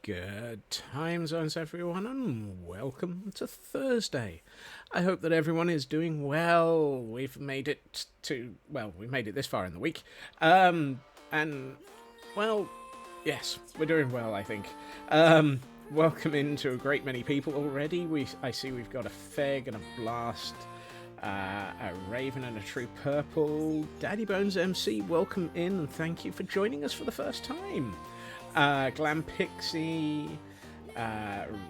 Good time zones, everyone, and welcome to Thursday. I hope that everyone is doing well. We've made it we made it this far in the week. Yes, we're doing well, I think. Welcome into a great many people already. I see we've got a Feg and a Blast, a Raven and a True Purple. Daddy Bones MC, welcome in, and thank you for joining us for the first time. Glam Pixie,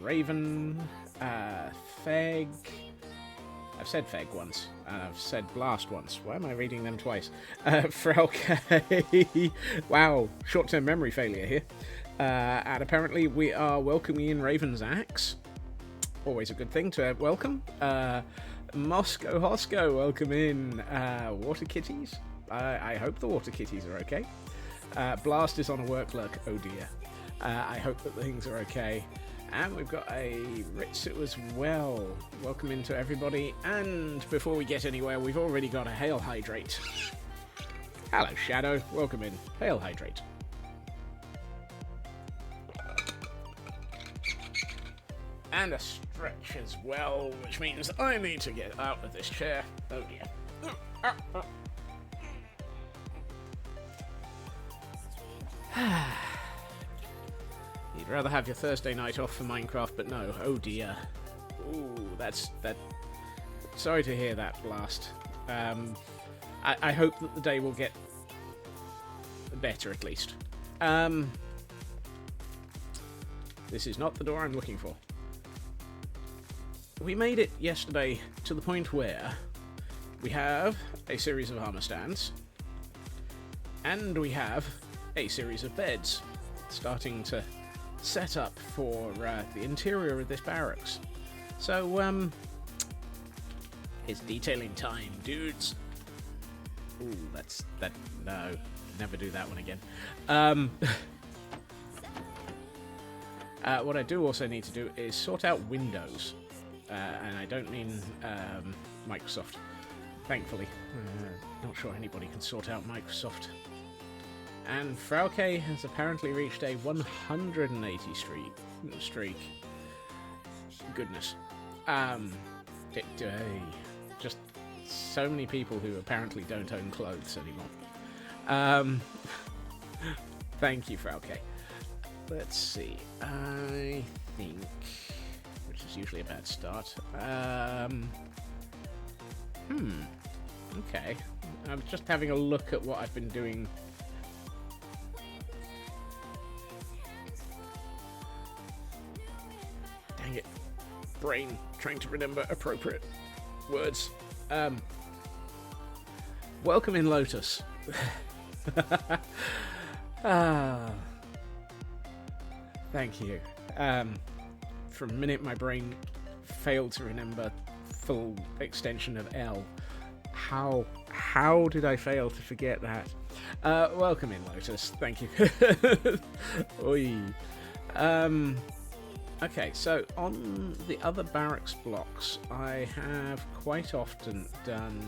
Raven, Feg. I've said Feg once, and I've said Blast once. Why am I reading them twice? Frauke. Wow, short-term memory failure here. And apparently we are welcoming in Raven's Axe. Always a good thing to welcome. Moscow Hosco, welcome in. Water Kitties. I hope the Water Kitties are okay. Blast is on a work lurk, oh dear. I hope that things are okay. And we've got a Ritsu as well. Welcome into everybody. And before we get anywhere, we've already got a Hail Hydrate. Hello, Shadow. Welcome in. Hail Hydrate. And a stretch as well, which means I need to get out of this chair. Oh dear. You'd rather have your Thursday night off for Minecraft, but no. Oh dear. Ooh, that. Sorry to hear that, Blast. I hope that the day will get better at least. This is not the door I'm looking for. We made it yesterday to the point where we have a series of armor stands, and we have a series of beds starting to set up for the interior of this barracks. So, it's detailing time, dudes. Ooh, no, never do that one again. What I do also need to do is sort out Windows. And I don't mean Microsoft, thankfully. Not sure anybody can sort out Microsoft. And Frauke has apparently reached a 180 streak. Goodness. Just so many people who apparently don't own clothes anymore. Thank you, Frauke. Let's see. I think, which is usually a bad start. Okay. I'm just having a look at what I've been doing. Dang it. Brain trying to remember appropriate words. Welcome in, Lotus. Thank you. For a minute, my brain failed to remember full extension of L. How did I fail to forget that? Welcome in, Lotus. Thank you. Oi. Okay, so on the other barracks blocks, I have quite often done,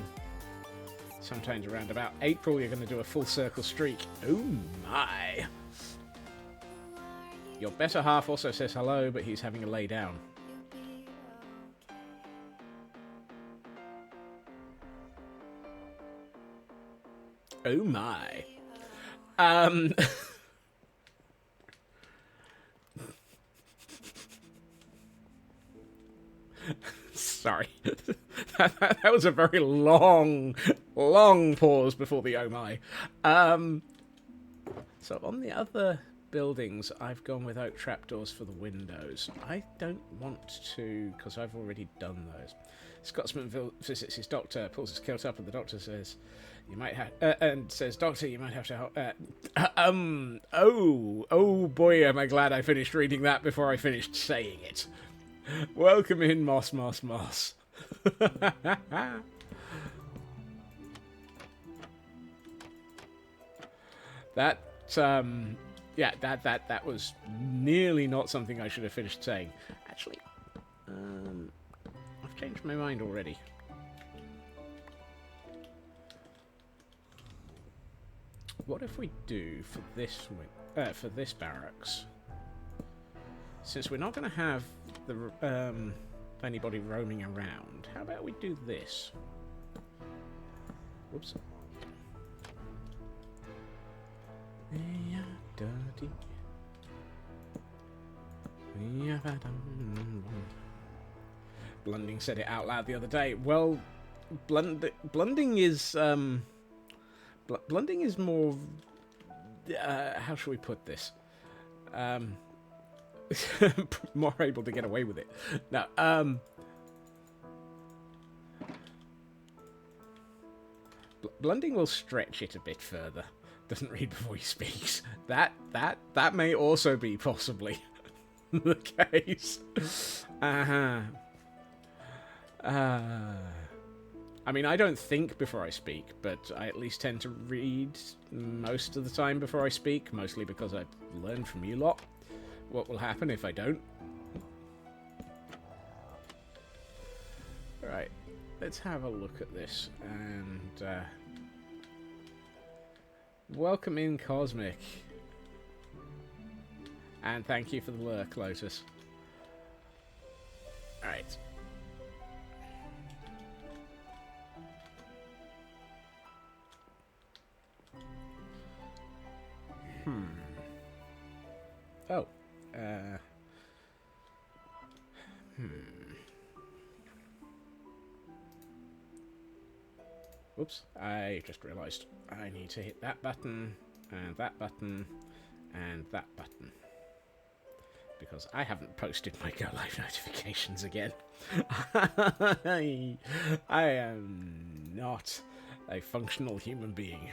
sometimes around about April, you're going to do a full circle streak. Oh my! Your better half also says hello, but he's having a lay down. Oh my. Sorry. that was a very long pause before the oh my. So on the other buildings, I've gone without trapdoors for the windows. I don't want to, because I've already done those. Scotsman visits his doctor, pulls his kilt up, and the doctor says, "You might have," and says, "Doctor, you might have to help." Oh boy, am I glad I finished reading that before I finished saying it. Welcome in, Moss. That was nearly not something I should have finished saying. Actually, I've changed my mind already. What if we do for this barracks? Since we're not going to have the anybody roaming around, how about we do this? Whoops. Blunding said it out loud the other day. Well, blunding is blunding is more. How shall we put this? More able to get away with it. No. Blunding will stretch it a bit further. Doesn't read before he speaks. That may also be possibly the case. I mean, I don't think before I speak, but I at least tend to read most of the time before I speak, mostly because I've learned from you lot what will happen if I don't. Right, let's have a look at this, and welcome in, Cosmic. And thank you for the lurk, Lotus. Alright. Oh. Whoops, I just realised I need to hit that button, and that button, and that button. Because I haven't posted my Go Live notifications again. I am not a functional human being.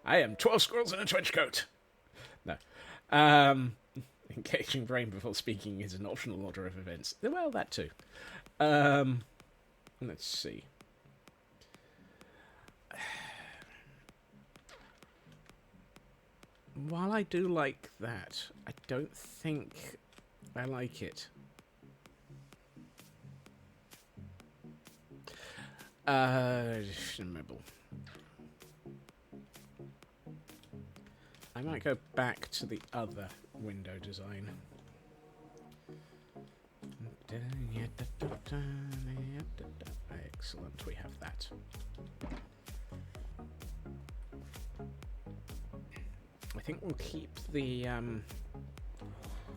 I am 12 squirrels in a trench coat. No. Engaging brain before speaking is an optional order of events. Well, that too. Let's see. While I do like that, I don't think I like it. I might go back to the other window design. Excellent, we have that. I think we'll keep the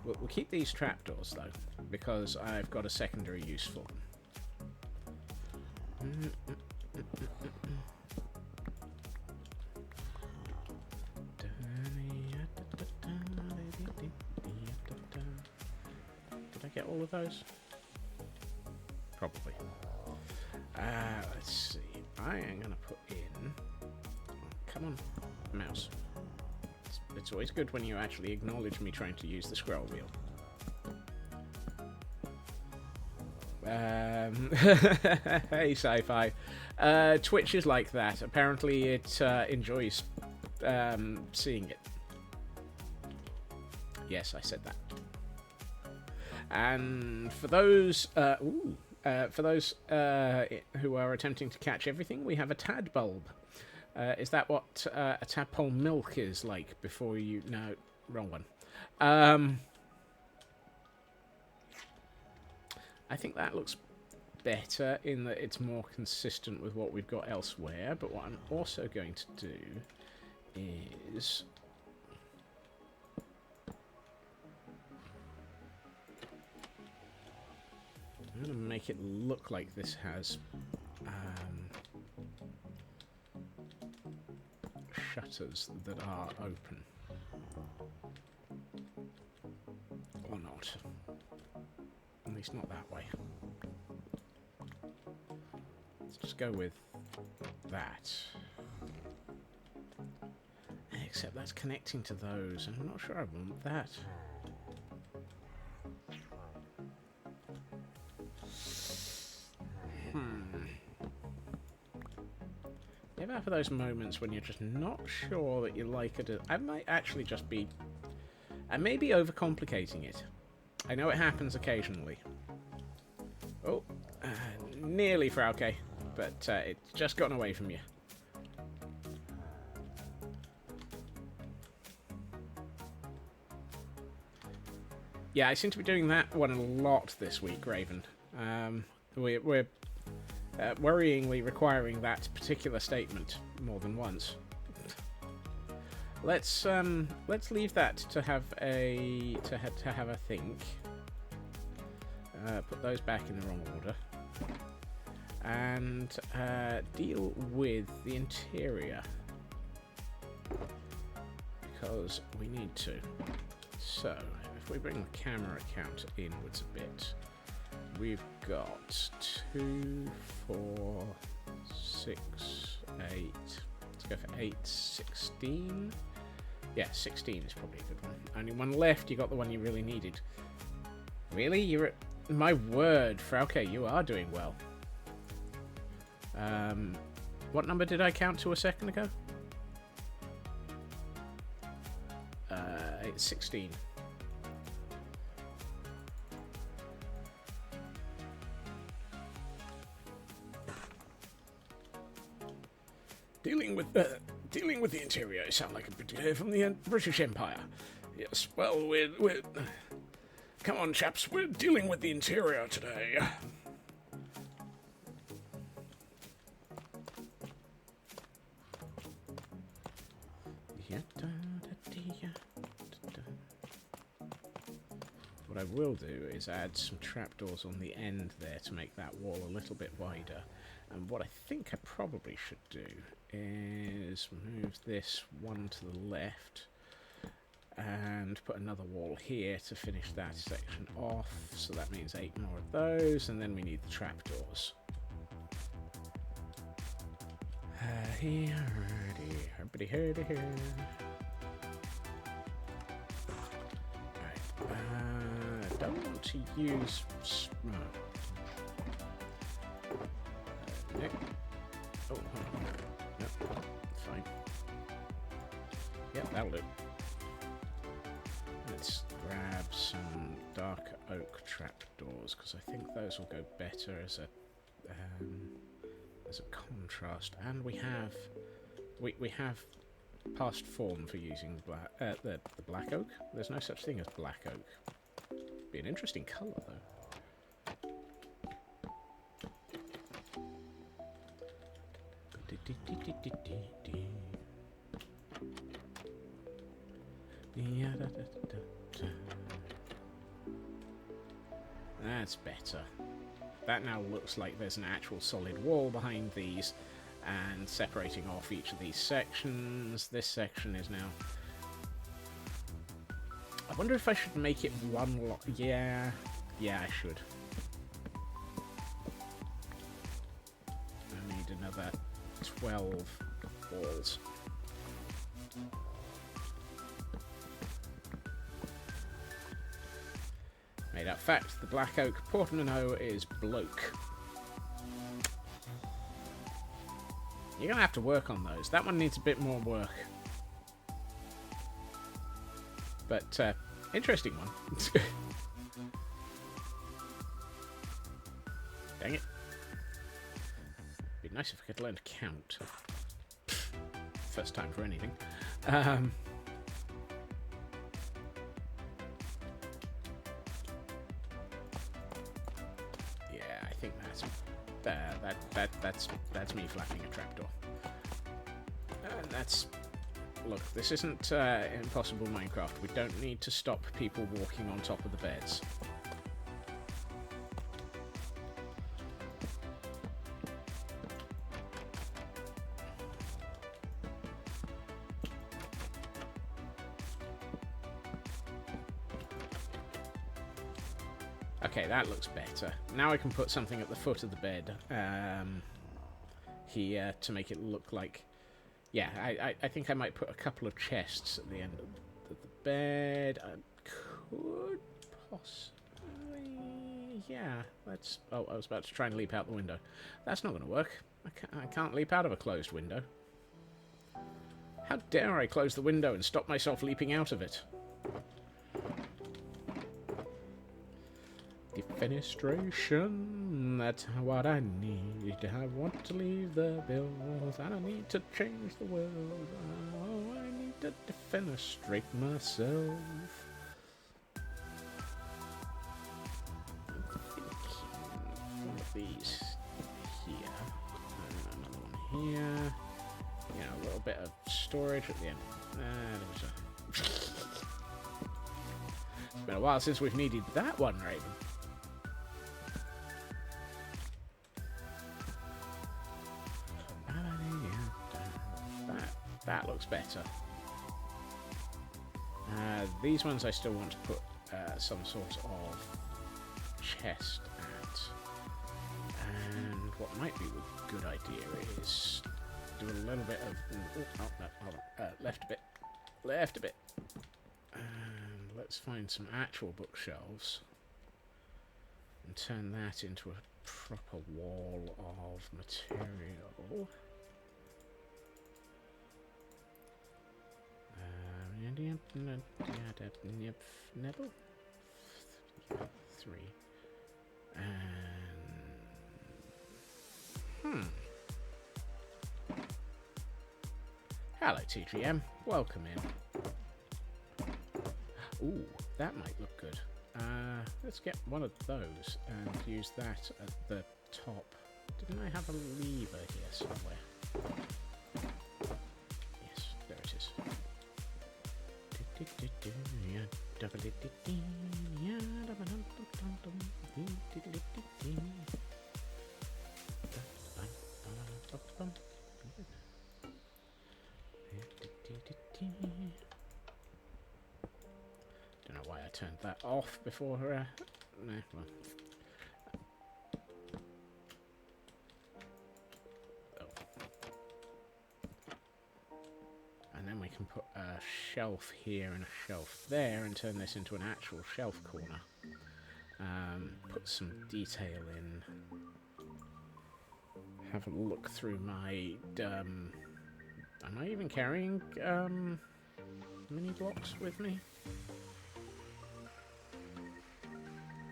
we'll keep these trapdoors though, because I've got a secondary use for them. Did I get all of those? Probably. Let's see. I am gonna put in. Come on, mouse. It's always good when you actually acknowledge me trying to use the scroll wheel. Hey, Sci-Fi. Twitch is like that. Apparently it enjoys seeing it. Yes, I said that. And for those who are attempting to catch everything, we have a tadbulb. Is that what a tadpole milk is like before you... No, wrong one. I think that looks better in that it's more consistent with what we've got elsewhere. But what I'm also going to do is... I'm going to make it look like this has... shutters that are open. Or not. At least not that way. Let's just go with that. Except that's connecting to those, and I'm not sure I want that. You ever have those moments when you're just not sure that you like it? I might actually just be... I may be overcomplicating it. I know it happens occasionally. Oh, nearly Frauke, but it's just gotten away from you. Yeah, I seem to be doing that one a lot this week, Raven. We're worryingly requiring that particular statement more than once. Let's leave that to have a think. Put those back in the wrong order, and deal with the interior because we need to. So if we bring the camera count inwards a bit, we've got 2, 4, 6, 8. Let's go for 8, 16. Yeah, 16 is probably a good one. Only one left. You got the one you really needed. Really? You're at... My word, Frauke, you are doing well. What number did I count to a second ago? It's 16. Dealing with the interior, sound like a bit from the British Empire. Yes, well, we're come on, chaps, we're dealing with the interior today. What I will do is add some trapdoors on the end there to make that wall a little bit wider. And what I think I probably should do is move this one to the left and put another wall here to finish that section off. So that means 8 more of those, and then we need the trapdoors. Don't want to use smoke. Nick. Oh, no, fine. Yep, that'll do. Let's grab some dark oak trapdoors because I think those will go better as a contrast. And we have past form for using the black oak. There's no such thing as black oak. Be an interesting colour though. That's better. That now looks like there's an actual solid wall behind these and separating off each of these sections. This section is now... I wonder if I should make it one lot. Yeah, I should. I need another 12 walls. Made up fact, the black oak portmanteau is bloke. You're going to have to work on those. That one needs a bit more work. But, interesting one. Dang it. Be nice if I could learn to count. First time for anything. Yeah, I think that's me flattening a trapdoor. And that's... Look, this isn't Impossible Minecraft. We don't need to stop people walking on top of the beds. Okay, that looks better. Now I can put something at the foot of the bed here to make it look like... Yeah, I think I might put a couple of chests at the end of the bed. I could possibly... Yeah, let's... Oh, I was about to try and leap out the window. That's not going to work. I can't leap out of a closed window. How dare I close the window and stop myself leaping out of it? Defenestration, that's what I need. I want to leave the bills. I don't need to change the world. Oh, I need to defenestrate myself. these here. Another one here. You know, a little bit of storage at the end. It's been a while since we've needed that one, Raven. That looks better. These ones I still want to put some sort of chest at. And what might be a good idea is do a little bit of... Oh, no, hold on. Left a bit. Left a bit. And let's find some actual bookshelves and turn that into a proper wall of material. Nibble? 3. And... Hello, TGM. Welcome in. Ooh, that might look good. Let's get one of those and use that at the top. Didn't I have a lever here somewhere? Yes, there it is. Don't know why I turned that off before her. Nah, well. And then we can put a shelf here and a shelf there and turn this into an actual shelf corner. Put some detail in. Have a look through my... am I even carrying mini blocks with me?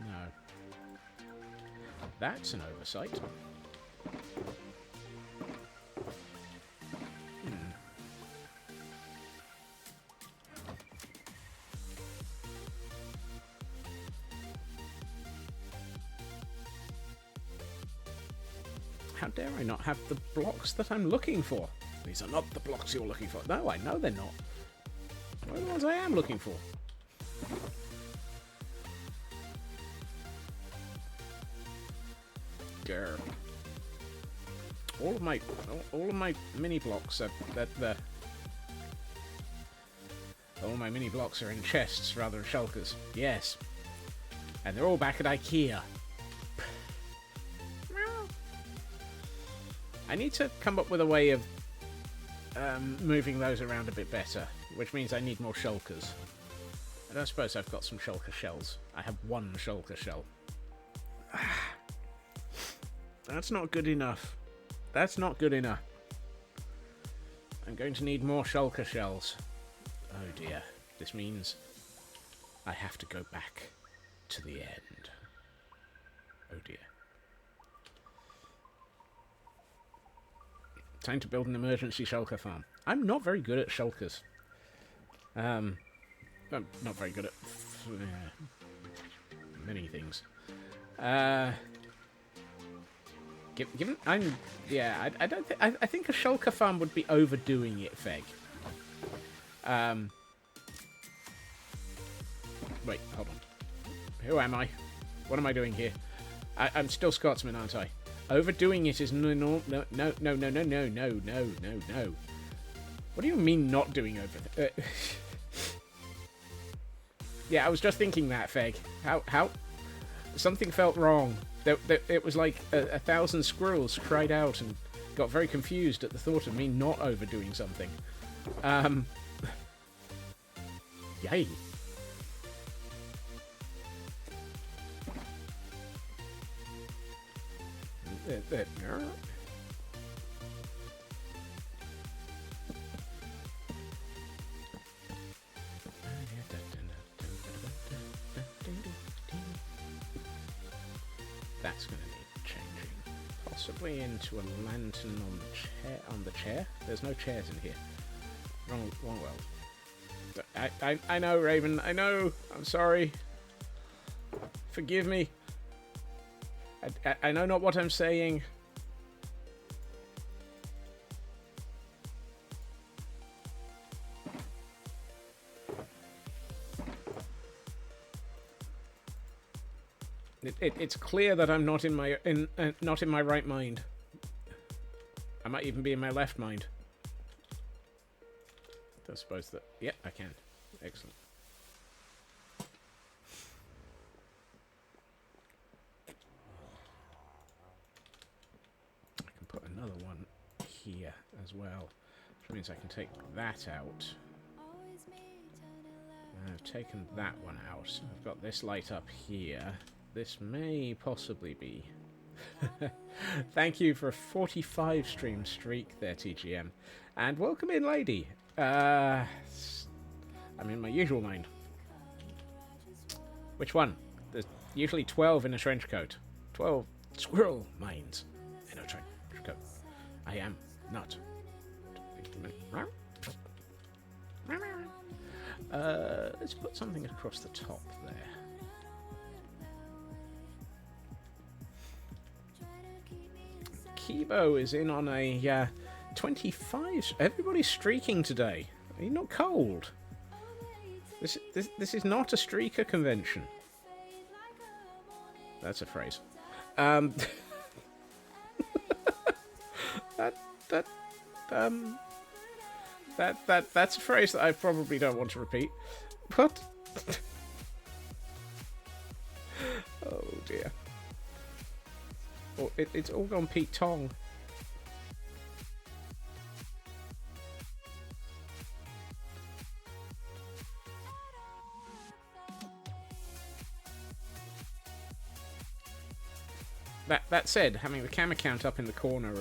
No. That's an oversight. How dare I not have the blocks that I'm looking for? These are not the blocks you're looking for. No, I know they're not. What are the ones I am looking for? Grr. All of my mini blocks are all my mini blocks are in chests rather than shulkers. Yes, and they're all back at IKEA. I need to come up with a way of moving those around a bit better, which means I need more shulkers. I don't suppose I've got some shulker shells. I have one shulker shell. That's not good enough. That's not good enough. I'm going to need more shulker shells. Oh dear. This means I have to go back to the end. Oh dear. Time to build an emergency shulker farm. I'm not very good at shulkers. I'm not very good at many things. Given I'm, yeah, I don't think I think a shulker farm would be overdoing it, Feg. Wait, hold on. Who am I? What am I doing here? I'm still Scotsman, aren't I? Overdoing it is no. What do you mean not doing over? Yeah, I was just thinking that, Feg. How? Something felt wrong. It was like a thousand squirrels cried out and got very confused at the thought of me not overdoing something. Yay. That's going to need changing. Possibly into a lantern on the chair. There's no chairs in here. Wrong world. I know, Raven. I know. I'm sorry. Forgive me. I know not what I'm saying. It's clear that I'm not in my not in my right mind. I might even be in my left mind. I suppose that. Yep, I can. Excellent. I can put another one here as well, which means I can take that out. I've taken that one out. I've got this light up here. This may possibly be. Thank you for a 45 stream streak there, TGM. And welcome in, lady. I'm in my usual mind. Which one? There's usually 12 in a trench coat. 12 squirrel minds in a trench coat. I am not. Let's put something across the top there. Kibo is in on a 25. Everybody's streaking today. Are you not cold? This is not a streaker convention. That's a phrase. That's a phrase that I probably don't want to repeat. But oh dear. Oh, it's all gone Pete Tong. That said, having the camera count up in the corner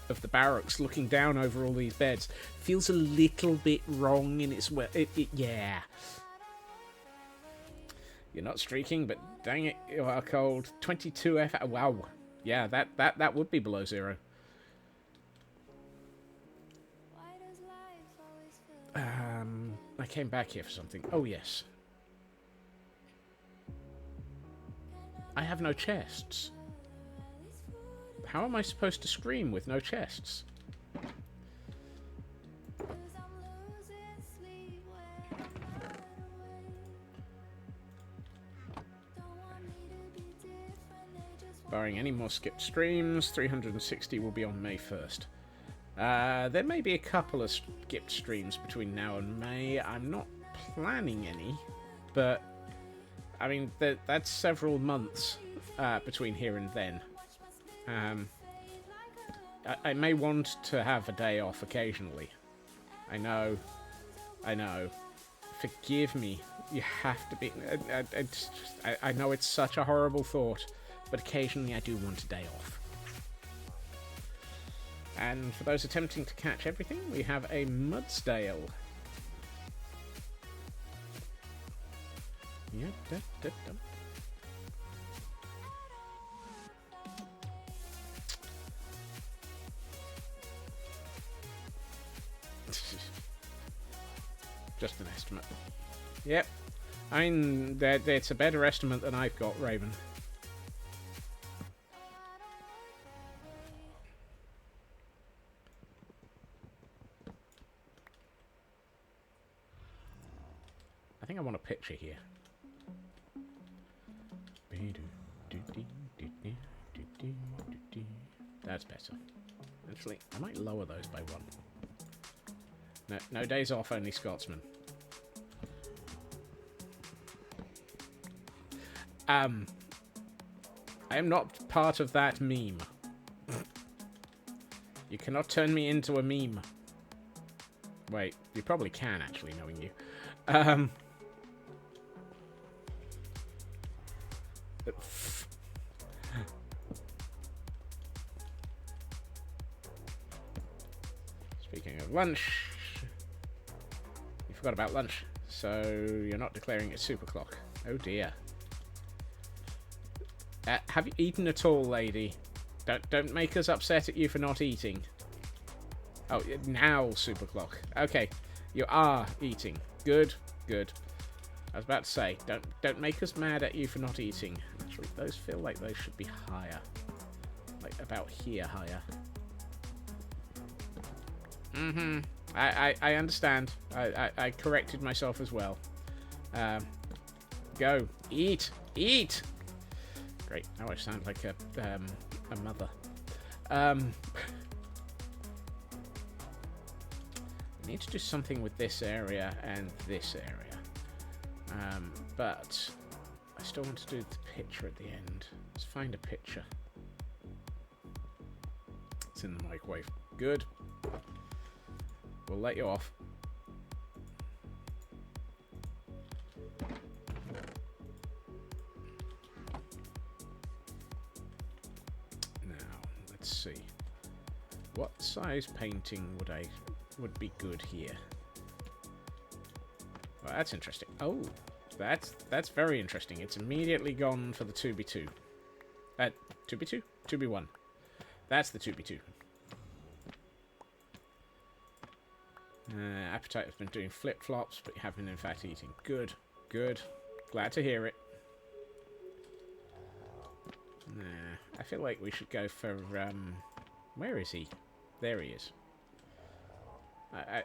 of the barracks, looking down over all these beds, feels a little bit wrong in its way. Yeah. You're not streaking, but dang it, you are cold. 22 F. Wow. Yeah, that would be below zero. I came back here for something. Oh, yes. I have no chests. How am I supposed to scream with no chests? Barring any more skipped streams, 360 will be on May 1st. There may be a couple of skipped streams between now and May. I'm not planning any, but I mean, that's several months between here and then. I may want to have a day off occasionally. I know. Forgive me. You have to be... I know it's such a horrible thought, but occasionally I do want a day off. And for those attempting to catch everything, we have a Mudsdale. Yep, Just an estimate. Yep. I mean, it's a better estimate than I've got, Raven. I think I want a picture here. That's better. Actually, I might lower those by one. No days off, only Scotsman. I am not part of that meme. You cannot turn me into a meme. Wait, you probably can, actually, knowing you. Speaking of lunch, you forgot about lunch, so you're not declaring it super clock. Oh dear. Have you eaten at all, lady? Don't make us upset at you for not eating. Oh, now super clock. Okay, you are eating. Good. I was about to say, don't make us mad at you for not eating. Actually, those feel like those should be higher. Like, about here higher. Mm-hmm. I understand. I corrected myself as well. Go. Eat! Eat! Great. Now I sound like a mother. Need to do something with this area and this area. But I still want to do the picture at the end. Let's find a picture. It's in the microwave. Good. We'll let you off. Now, let's see. What size painting would be good here? Well, that's interesting. Oh, that's very interesting. It's immediately gone for the 2x2. 2x2? 2x1. That's the 2x2. Appetite has been doing flip-flops, but you have been in fact eating. Good. Good. Glad to hear it. I feel like we should go for, where is he? There he is.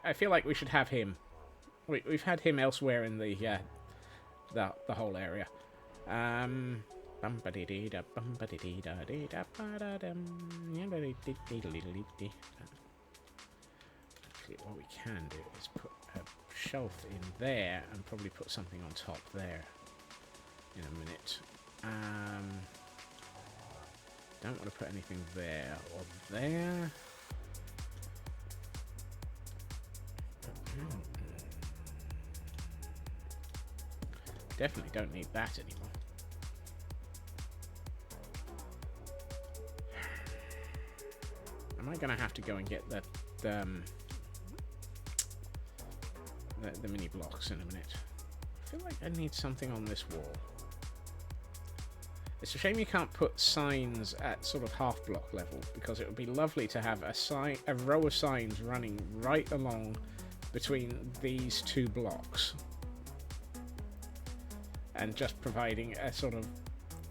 I feel like we should have him. We've had him elsewhere in the whole area. What we can do is put a shelf in there and probably put something on top there in a minute. Don't want to put anything there or there. Definitely don't need that anymore. Am I going to have to go and get the mini blocks in a minute? I feel like I need something on this wall. It's a shame you can't put signs at sort of half block level, because it would be lovely to have a row of signs running right along between these two blocks. And just providing a sort of,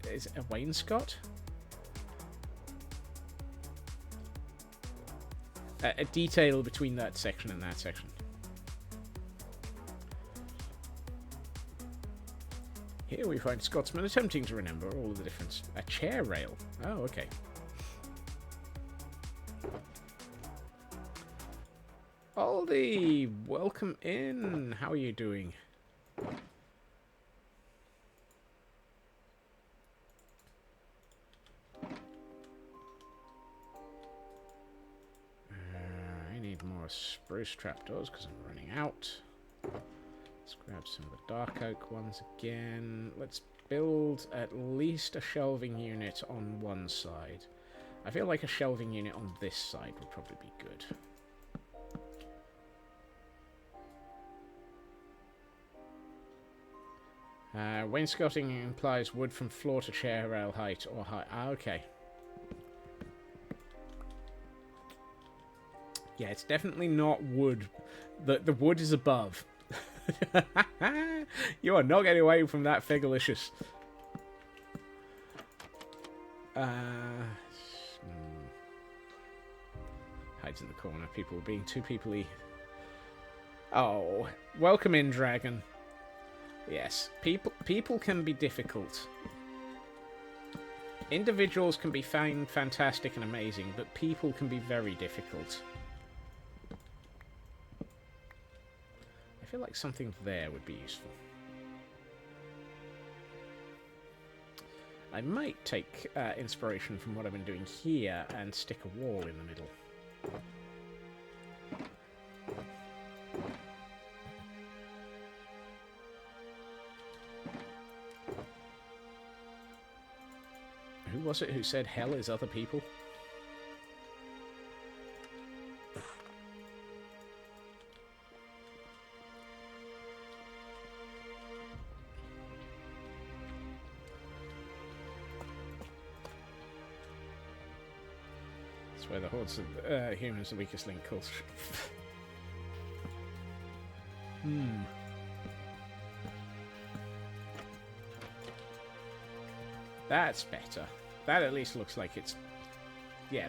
is it a wainscot? A detail between that section and that section. Here we find Scotsman attempting to remember all of the difference. A chair rail. Oh, okay. Aldi, welcome in. How are you doing? More spruce trapdoors because I'm running out. Let's grab some of the dark oak ones again. Let's build at least a shelving unit on one side. I feel like a shelving unit on this side would probably be good. Wainscoting implies wood from floor to chair rail height or height. Ah, okay. Yeah, it's definitely not wood. The wood is above. You are not getting away from that, Figalicious. Hides in the corner. People being too people-y. Oh, welcome in, Dragon. Yes, people can be difficult. Individuals can be fantastic and amazing, but people can be very difficult. I feel like something there would be useful. I might take inspiration from what I've been doing here and stick a wall in the middle. Who was it who said hell is other people? Where the hordes of humans the weakest link calls. Hmm. That's better. That at least looks like it's... Yeah,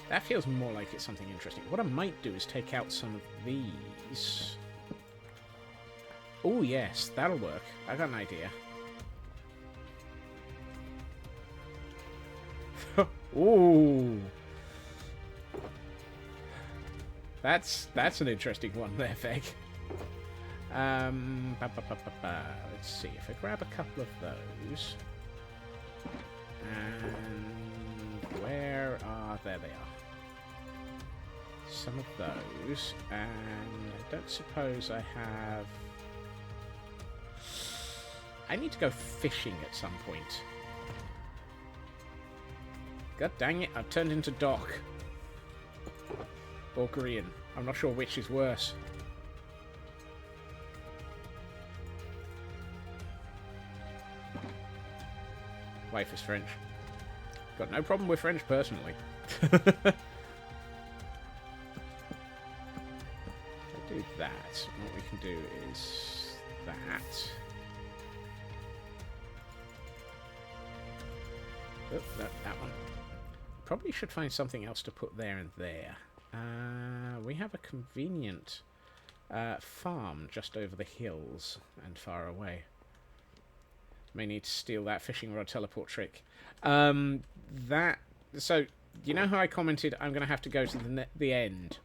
that feels more like it's something interesting. What I might do is take out some of these. Oh, yes, that'll work. I got an idea. Ooh. That's an interesting one there, Veg. Let's see, if I grab a couple of those. And where are... There they are. Some of those. And I don't suppose I have... I need to go fishing at some point. God dang it, I've turned into Doc. Or Korean. I'm not sure which is worse. Wife is French. Got no problem with French personally. I do that. What we can do is that. Oh, that one. Probably should find something else to put there and there. We have a convenient farm just over the hills and far away. May need to steal that fishing rod teleport trick. So, you know how I commented I'm going to have to go to the end?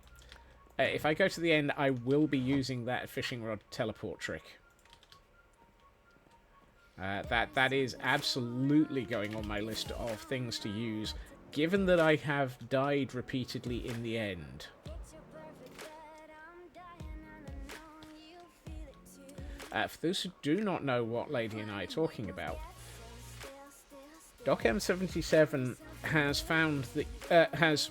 If I go to the end, I will be using that fishing rod teleport trick. That is absolutely going on my list of things to use, given that I have died repeatedly in the end. For those who do not know what Lady and I are talking about, Doc M77 has found the has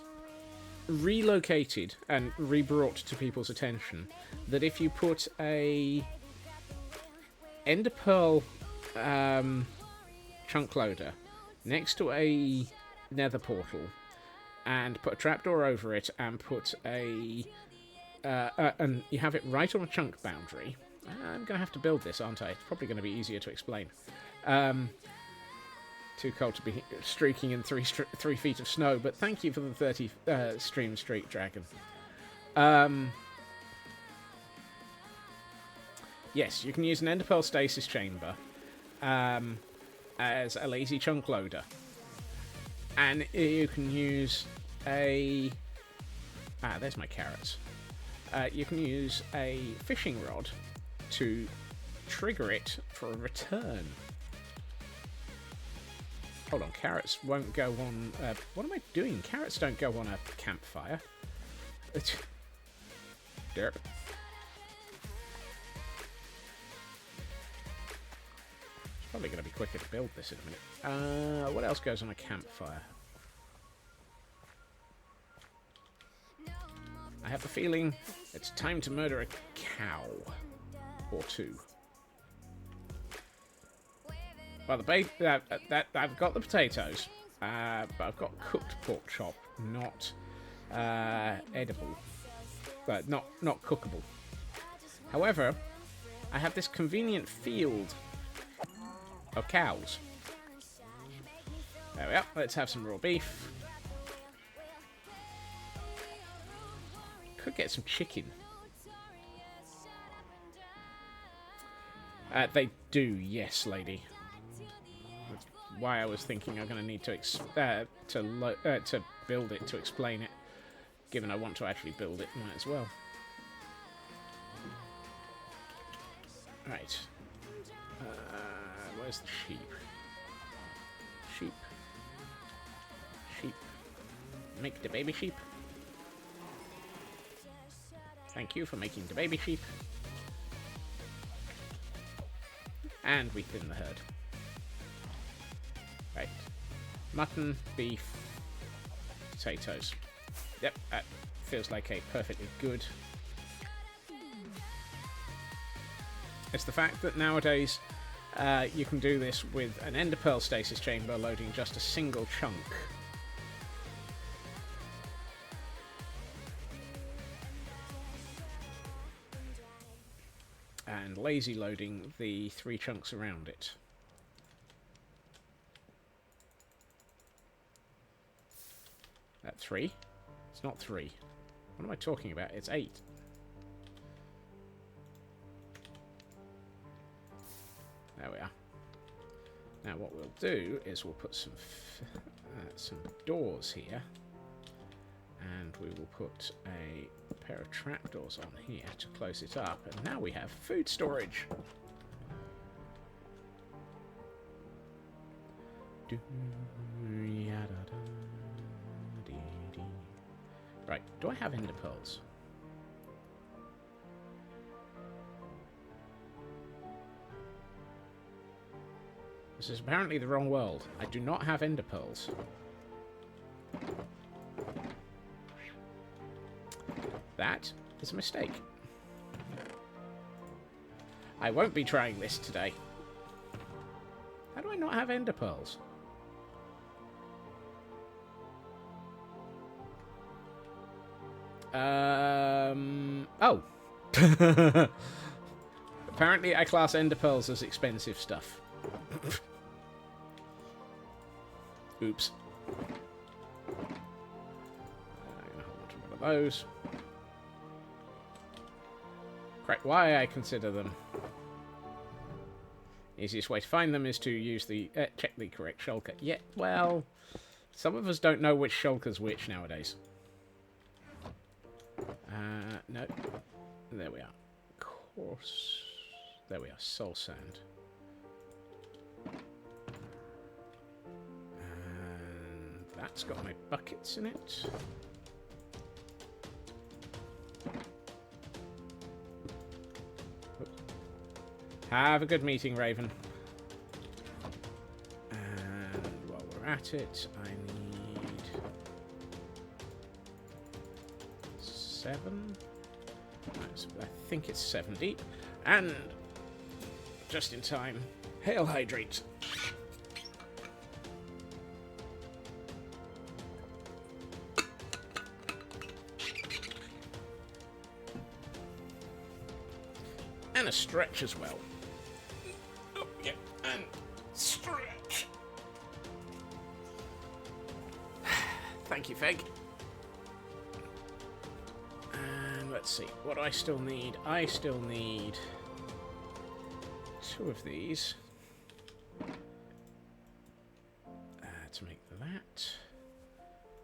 relocated and rebrought to people's attention that if you put a Ender Pearl chunk loader next to a nether portal and put a trapdoor over it and put a and you have it right on a chunk boundary. I'm going to have to build this, aren't I? It's probably going to be easier to explain. Too cold to be streaking in 3 feet of snow, but thank you for the 30 stream streak, Dragon. Yes, you can use an Ender Pearl stasis chamber as a lazy chunk loader. And you can use a... there's my carrots. You can use a fishing rod to trigger it for a return. Hold on, carrots won't go on... what am I doing? Carrots don't go on a campfire. Derp. It's probably going to be quicker to build this in a minute. What else goes on a campfire? I have a feeling it's time to murder a cow. Or 2. Well, I've got the potatoes, but I've got cooked pork chop, not edible, but not cookable. However, I have this convenient field of cows. There we are. Let's have some raw beef. Could get some chicken. They do, yes, lady. That's why I was thinking I'm going to need to build it to explain it. Given I want to actually build it, might as well. Right. Where's the sheep? Sheep. Sheep. Make the baby sheep. Thank you for making the baby sheep. And we thin the herd. Right. Mutton, beef, potatoes. Yep, that feels like a perfectly good... It's the fact that nowadays you can do this with an Ender Pearl stasis chamber loading just a single chunk. And lazy loading the 3 chunks around it. 3? It's not 3. What am I talking about? It's 8. There we are. Now what we'll do is we'll put some doors here. And we will put a pair of trapdoors on here to close it up. And now we have food storage. Right, do I have ender pearls? This is apparently the wrong world. I do not have ender pearls. That is a mistake. I won't be trying this today. How do I not have ender pearls? Oh. Apparently I class ender pearls as expensive stuff. Oops. I'm gonna hold on to one of those. Correct. Why I consider them. Easiest way to find them is to use the check the correct shulker. Yeah, well, some of us don't know which shulker's which nowadays. No. There we are. Course. There we are. Soul sand. And that's got my buckets in it. Have a good meeting, Raven. And while we're at it, I need 7. I think it's 7 deep. And just in time, hail hydrate. And a stretch as well. Oh, yeah, and stretch. Thank you, Feg. And let's see, what do I still need? I still need 2 of these to make that.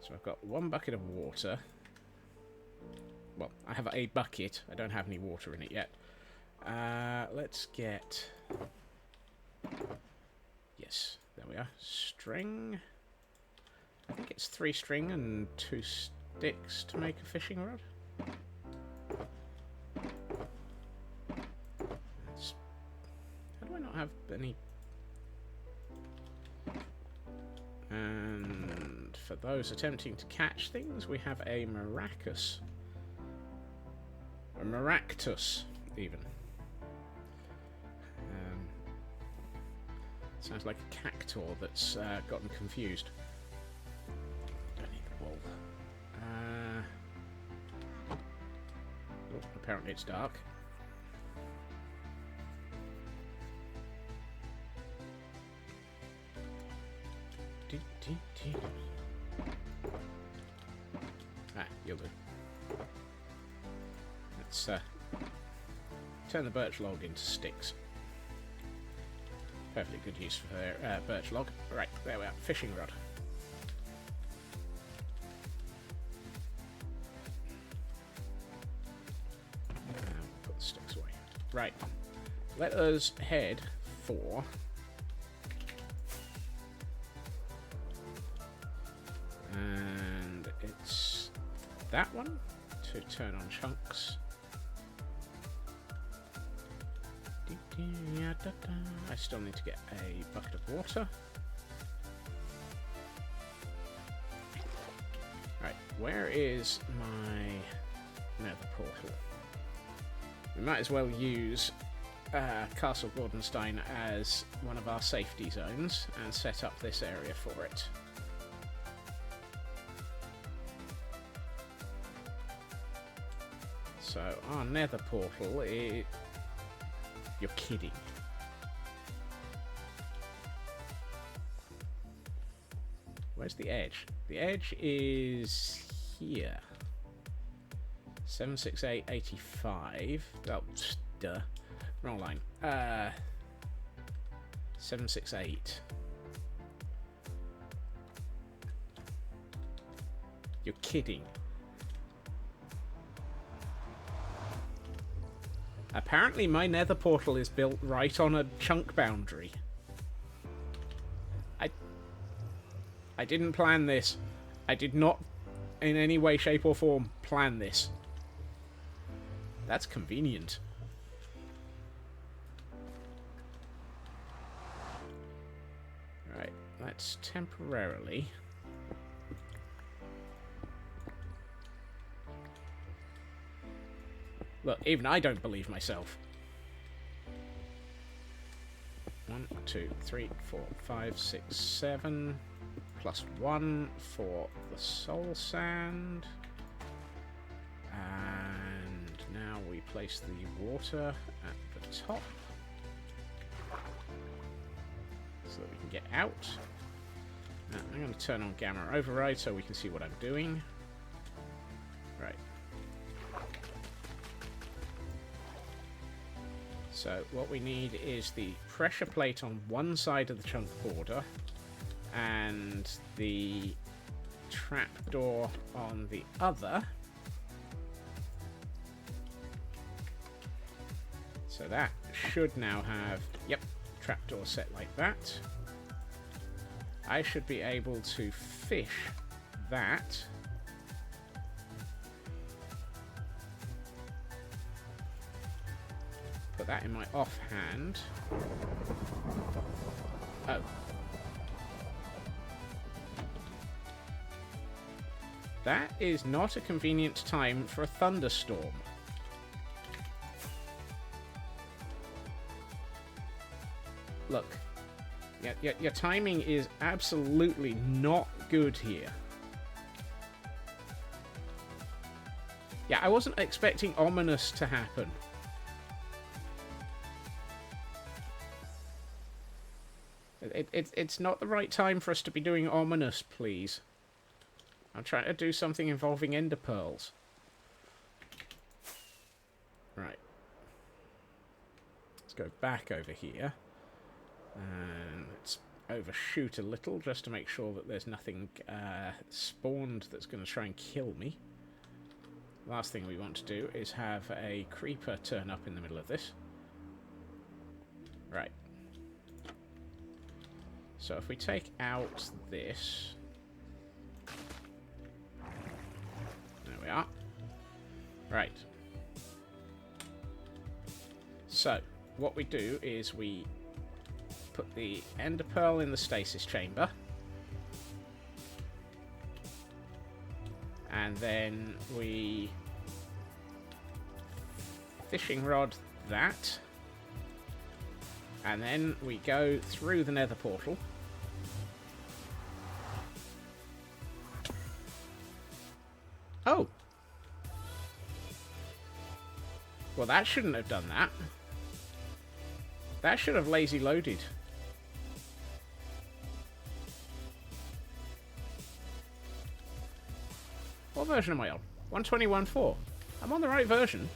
So I've got 1 bucket of water. Well, I have a bucket. I don't have any water in it yet. Let's get... Yes, there we are. String. I think it's 3 string and 2 sticks to make a fishing rod. How do I not have any... And for those attempting to catch things, we have a maracas. A maractus, even. Sounds like a cactus that's gotten confused. Don't need the wool. Oh, apparently it's dark. Ah, you'll do. Let's turn the birch log into sticks. Perfectly good use for their birch log. Right, there we are. Fishing rod. Put the sticks away. Right. Let us head for... And it's that one to turn on chunks. I still need to get a bucket of water. Right, where is my nether portal? We might as well use Castle Gordonstein as one of our safety zones and set up this area for it. So our nether portal is... You're kidding. Where's the edge? The edge is here. 76885. Oh, duh. Wrong line. 768. You're kidding. Apparently my nether portal is built right on a chunk boundary. I didn't plan this. I did not in any way, shape or form plan this. That's convenient. Right, let's temporarily... Look, even I don't believe myself. 1, 2, 3, 4, 5, 6, 7... +1 for the soul sand. And now we place the water at the top so that we can get out. Now, I'm going to turn on gamma override so we can see what I'm doing. Right. So what we need is the pressure plate on one side of the chunk border and the trapdoor on the other. So that should now have, yep, trapdoor set like that. I should be able to fish that. Put that in my offhand. Oh. That is not a convenient time for a thunderstorm. Look, your timing is absolutely not good here. Yeah, I wasn't expecting ominous to happen. It's not the right time for us to be doing ominous, please. I'm trying to do something involving ender pearls. Right. Let's go back over here. And let's overshoot a little just to make sure that there's nothing spawned that's going to try and kill me. Last thing we want to do is have a creeper turn up in the middle of this. Right. So if we take out this... There we are. Right. So, what we do is we put the ender pearl in the stasis chamber. And then we fishing rod that. And then we go through the nether portal. Oh! Well, that shouldn't have done that. That should have lazy loaded. What version am I on? 121.4. I'm on the right version.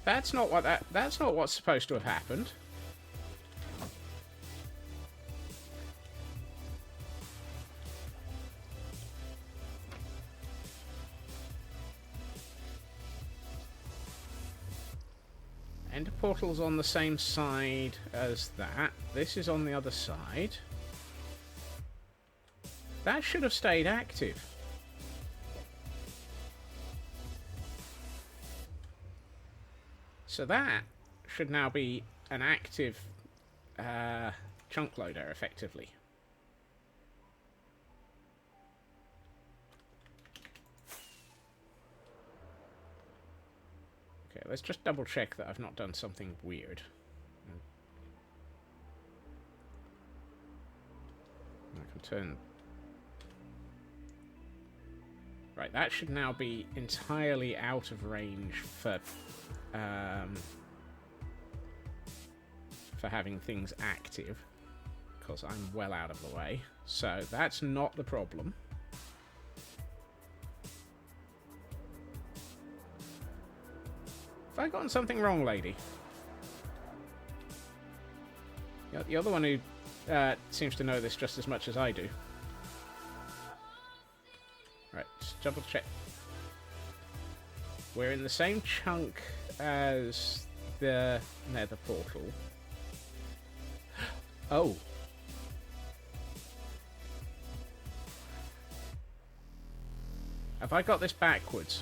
That's not what that's not what's supposed to have happened. Ender portal's on the same side as that. This is on the other side. That should have stayed active. So that should now be an active chunk loader, effectively. Okay, let's just double check that I've not done something weird. I can turn... Right, that should now be entirely out of range for for having things active, because I'm well out of the way. So that's not the problem. Have I gotten something wrong, lady? You're the one who seems to know this just as much as I do. Right, just double check. We're in the same chunk as the nether portal. Oh. Have I got this backwards?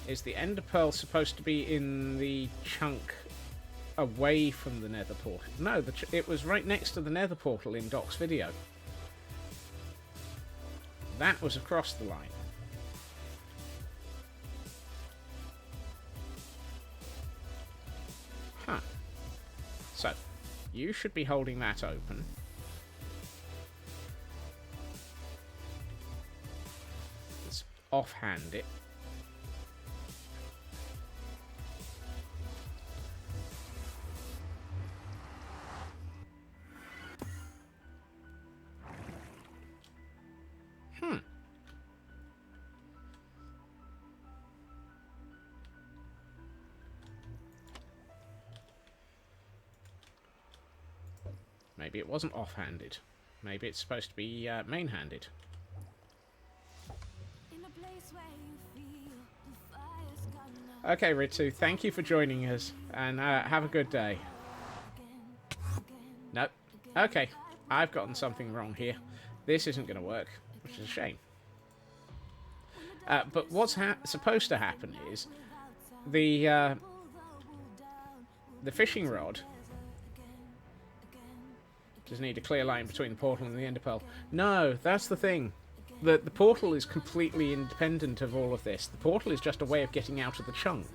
Is the ender pearl supposed to be in the chunk away from the nether portal? No, it was right next to the nether portal in Doc's video. That was across the line. Huh. So, you should be holding that open. Let's offhand it. Maybe it wasn't offhanded. Maybe it's supposed to be main-handed. Okay, Ritsu, thank you for joining us, and have a good day. Nope. Okay, I've gotten something wrong here. This isn't going to work, which is a shame. But what's supposed to happen is the fishing rod does need a clear line between the portal and the ender pearl. No, that's the thing. The portal is completely independent of all of this. The portal is just a way of getting out of the chunk.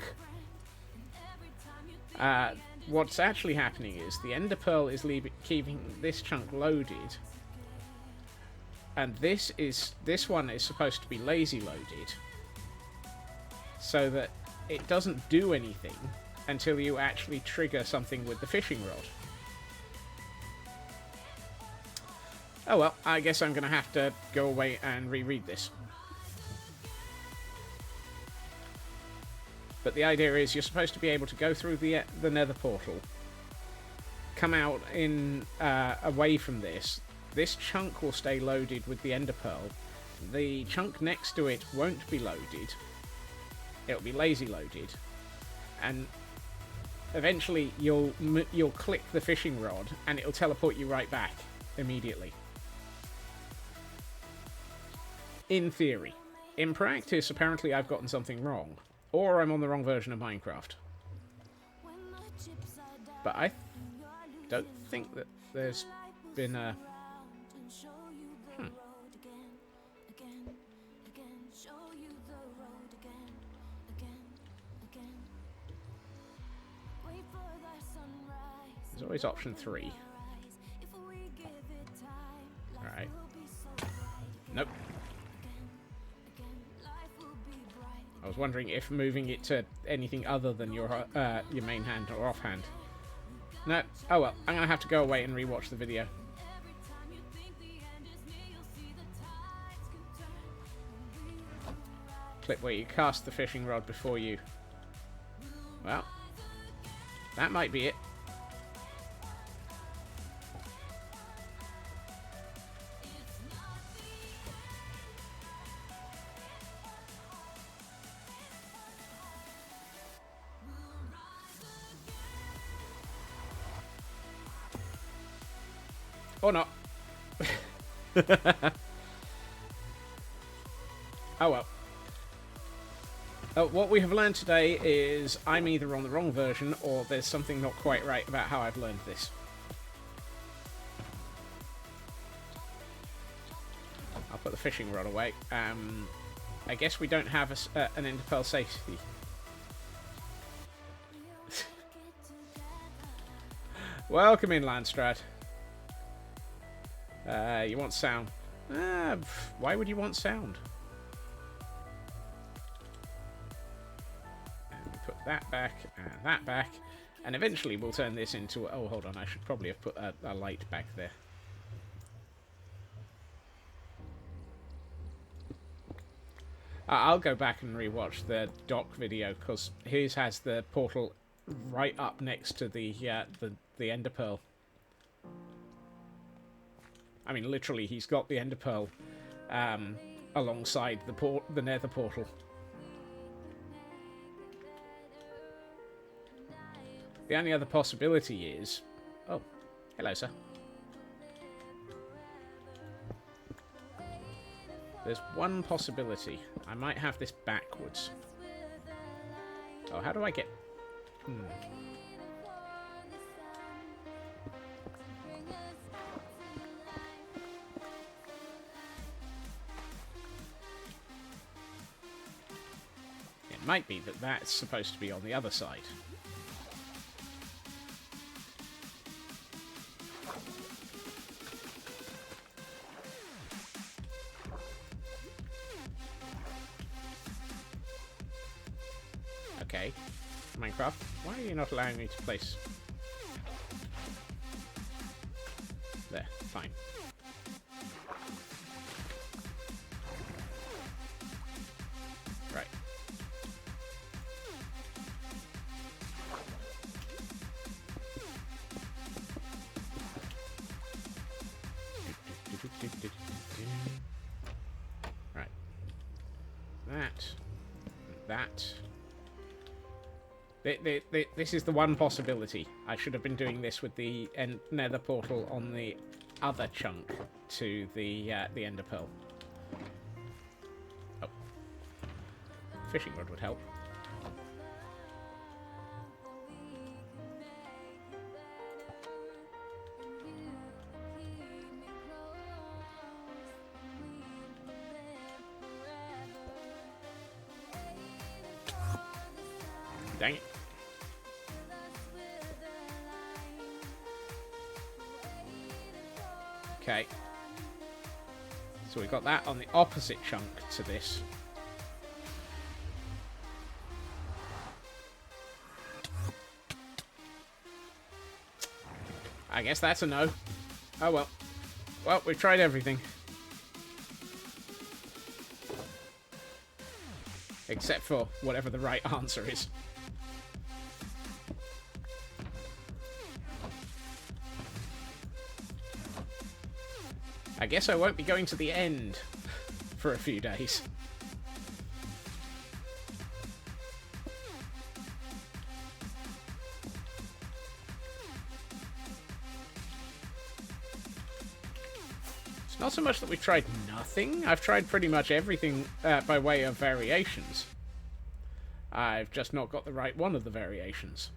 What's actually happening is the ender pearl is keeping this chunk loaded, and this one is supposed to be lazy loaded, so that it doesn't do anything until you actually trigger something with the fishing rod. Oh well, I guess I'm going to have to go away and reread this. But the idea is you're supposed to be able to go through the nether portal, come out in away from this. This chunk will stay loaded with the ender pearl. The chunk next to it won't be loaded. It'll be lazy loaded. And eventually you'll click the fishing rod and it'll teleport you right back immediately. In theory. In practice, apparently I've gotten something wrong. Or I'm on the wrong version of Minecraft. But I don't think that there's been a... There's always option 3. Alright. Nope. I was wondering if moving it to anything other than your main hand or offhand. No. Oh well, I'm going to have to go away and rewatch the video. Clip where you cast the fishing rod before you... Well, that might be it. Or not. Oh well. What we have learned today is I'm either on the wrong version or there's something not quite right about how I've learned this. I'll put the fishing rod away. I guess we don't have an ender pearl safety. Welcome in, Landstrad. You want sound? Why would you want sound? that back, and that back. And eventually we'll turn this into... Oh, hold on, I should probably have put a light back there. I'll go back and rewatch the dock video, because his has the portal right up next to the Ender Pearl. I mean, literally, he's got the Ender Pearl alongside the Nether portal. The only other possibility is... Oh, hello, sir. There's one possibility. I might have this backwards. Oh, how do I get... It might be that that's supposed to be on the other side. Okay, Minecraft, why are you not allowing me to place... There, fine. Right. Right. That. This is the one possibility. I should have been doing this with the Nether portal on the other chunk to the Ender Pearl. Oh. Fishing rod would help. Dang it. Okay. So we've got that on the opposite chunk to this. I guess that's a no. Oh well. Well, we've tried everything. Except for whatever the right answer is. I guess I won't be going to the end for a few days. It's not so much that we've tried nothing. I've tried pretty much everything by way of variations. I've just not got the right one of the variations.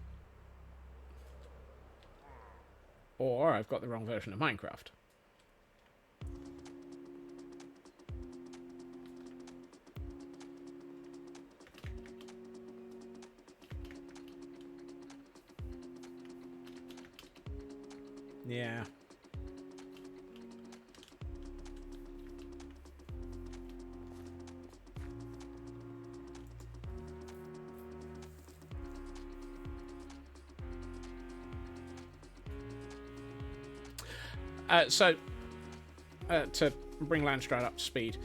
Or I've got the wrong version of Minecraft. Yeah. To bring Landstrad up to speed,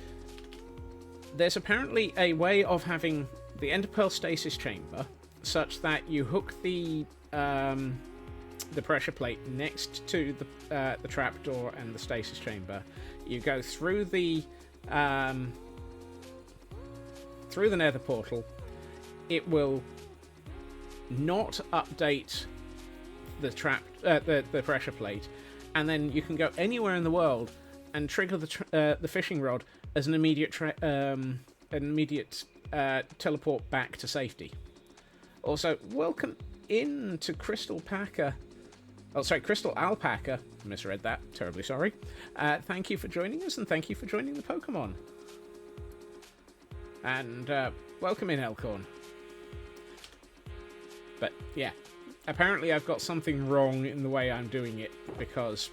there's apparently a way of having the Ender Pearl stasis chamber such that you hook the pressure plate next to the trapdoor and the stasis chamber. You go through the Nether portal. It will not update the pressure plate, and then you can go anywhere in the world and trigger the fishing rod as an immediate teleport back to safety. Also, welcome in to Crystal Packer. Oh, sorry, Crystal Alpaca. Misread that. Terribly sorry. Thank you for joining us, and thank you for joining the Pokemon. And welcome in, Elkhorn. But, yeah. Apparently I've got something wrong in the way I'm doing it, because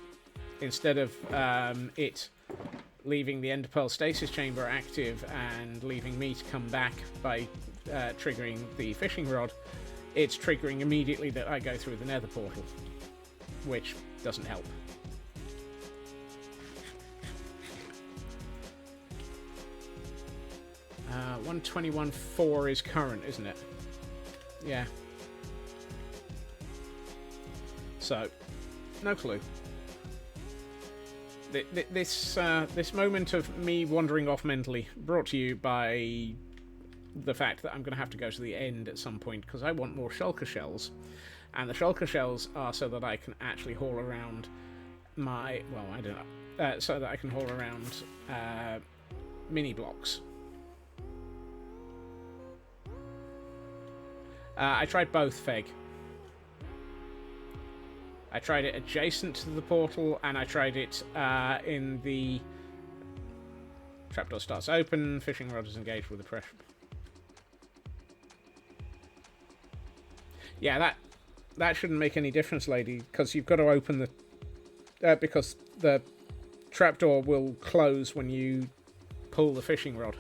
instead of it leaving the Ender Pearl stasis chamber active and leaving me to come back by triggering the fishing rod, it's triggering immediately that I go through the nether portal, which doesn't help. Uh, 121.4 is current, isn't it? Yeah. So, no clue. This moment of me wandering off mentally brought to you by the fact that I'm going to have to go to the end at some point because I want more shulker shells, and the shulker shells are so that I can actually haul around my, well, I don't know, so that I can haul around mini blocks. I tried both, Feg. I tried it adjacent to the portal, and I tried it in the trapdoor starts open, fishing rod is engaged with the pressure. Yeah, that shouldn't make any difference, lady, because you've got to open the... because the trapdoor will close when you pull the fishing rod.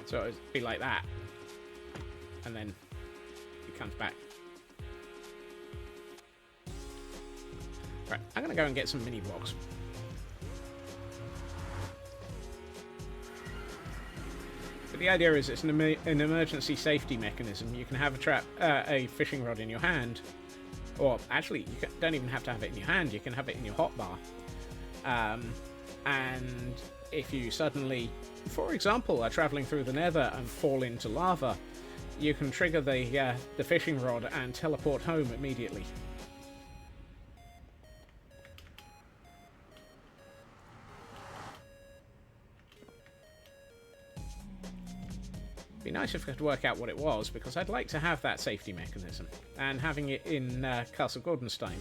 So it'd be like that. And then it comes back. Right, I'm going to go and get some mini blocks. But the idea is it's an emergency safety mechanism. You can have a fishing rod in your hand. Or actually, you don't even have to have it in your hand. You can have it in your hotbar. And if you suddenly, for example, are traveling through the nether and fall into lava, you can trigger the fishing rod and teleport home immediately. It'd be nice if I could work out what it was, because I'd like to have that safety mechanism. And having it in Castle Gordonstein.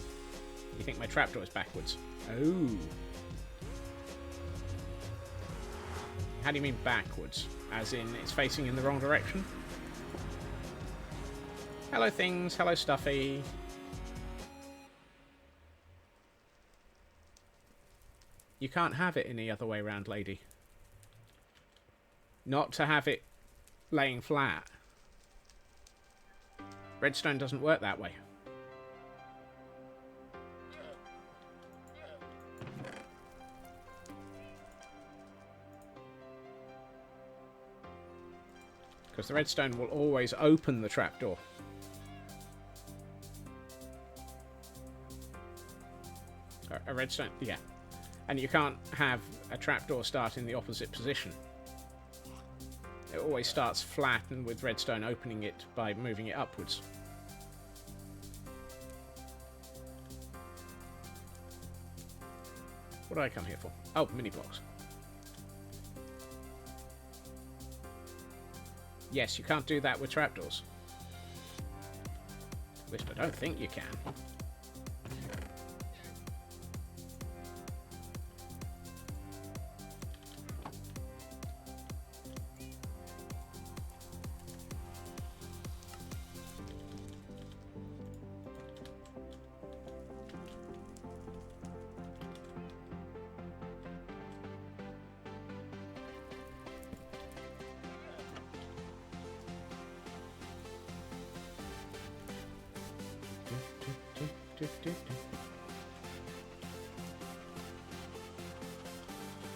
You think my trapdoor is backwards? Oh. How do you mean backwards? As in, it's facing in the wrong direction? Hello things, hello Stuffy. You can't have it any other way around, lady. Not to have it laying flat. Redstone doesn't work that way. Because the redstone will always open the trapdoor. A redstone, yeah. And you can't have a trapdoor start in the opposite position. It always starts flat and with redstone opening it by moving it upwards. What did I come here for? Oh, mini blocks. Yes, you can't do that with trapdoors. At least I don't think you can.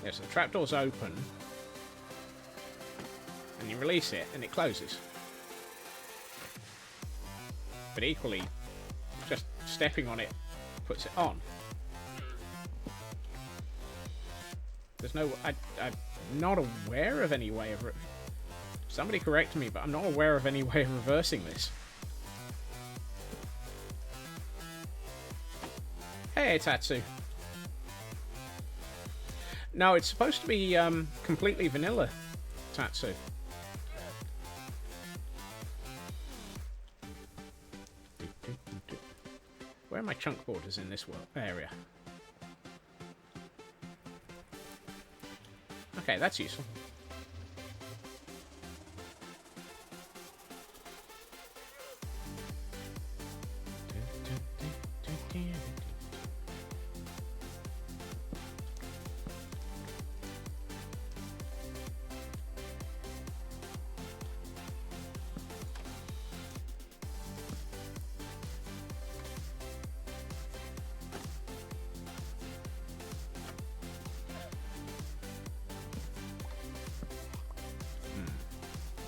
Yes, the trapdoor's open, and you release it, and it closes. But equally, just stepping on it puts it on. There's no... I'm not aware of any way of... Somebody correct me, but I'm not aware of any way of reversing this. Hey, Tatsu. No, it's supposed to be completely vanilla, Tatsu. Where are my chunk borders in this area? Okay, that's useful.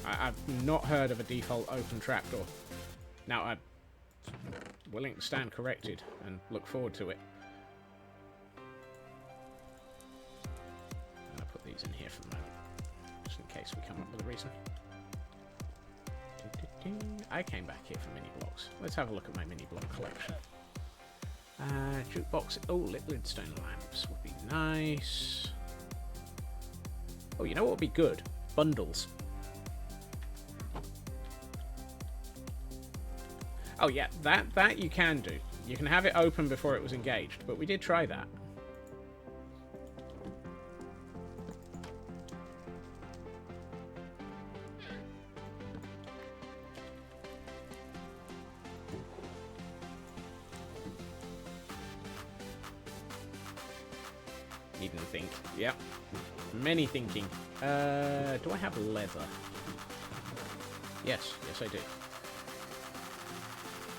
I've not heard of a default open trapdoor. Now, I'm willing to stand corrected and look forward to it. I'll put these in here for the moment, just in case we come up with a reason. I came back here for mini blocks. Let's have a look at my mini block collection. Jukebox. Oh, Lidstone lamps would be nice. Oh, you know what would be good? Bundles. Oh yeah, that you can do. You can have it open before it was engaged, but we did try that. Needn't think. Yep. Many thinking. Do I have leather? Yes, I do.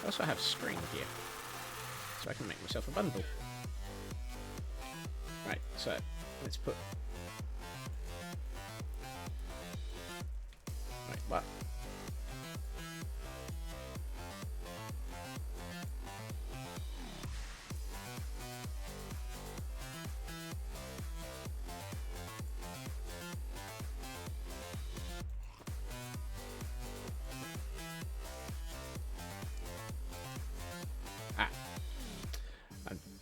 I also have string here, so I can make myself a bundle. Right, so let's put... Right, what?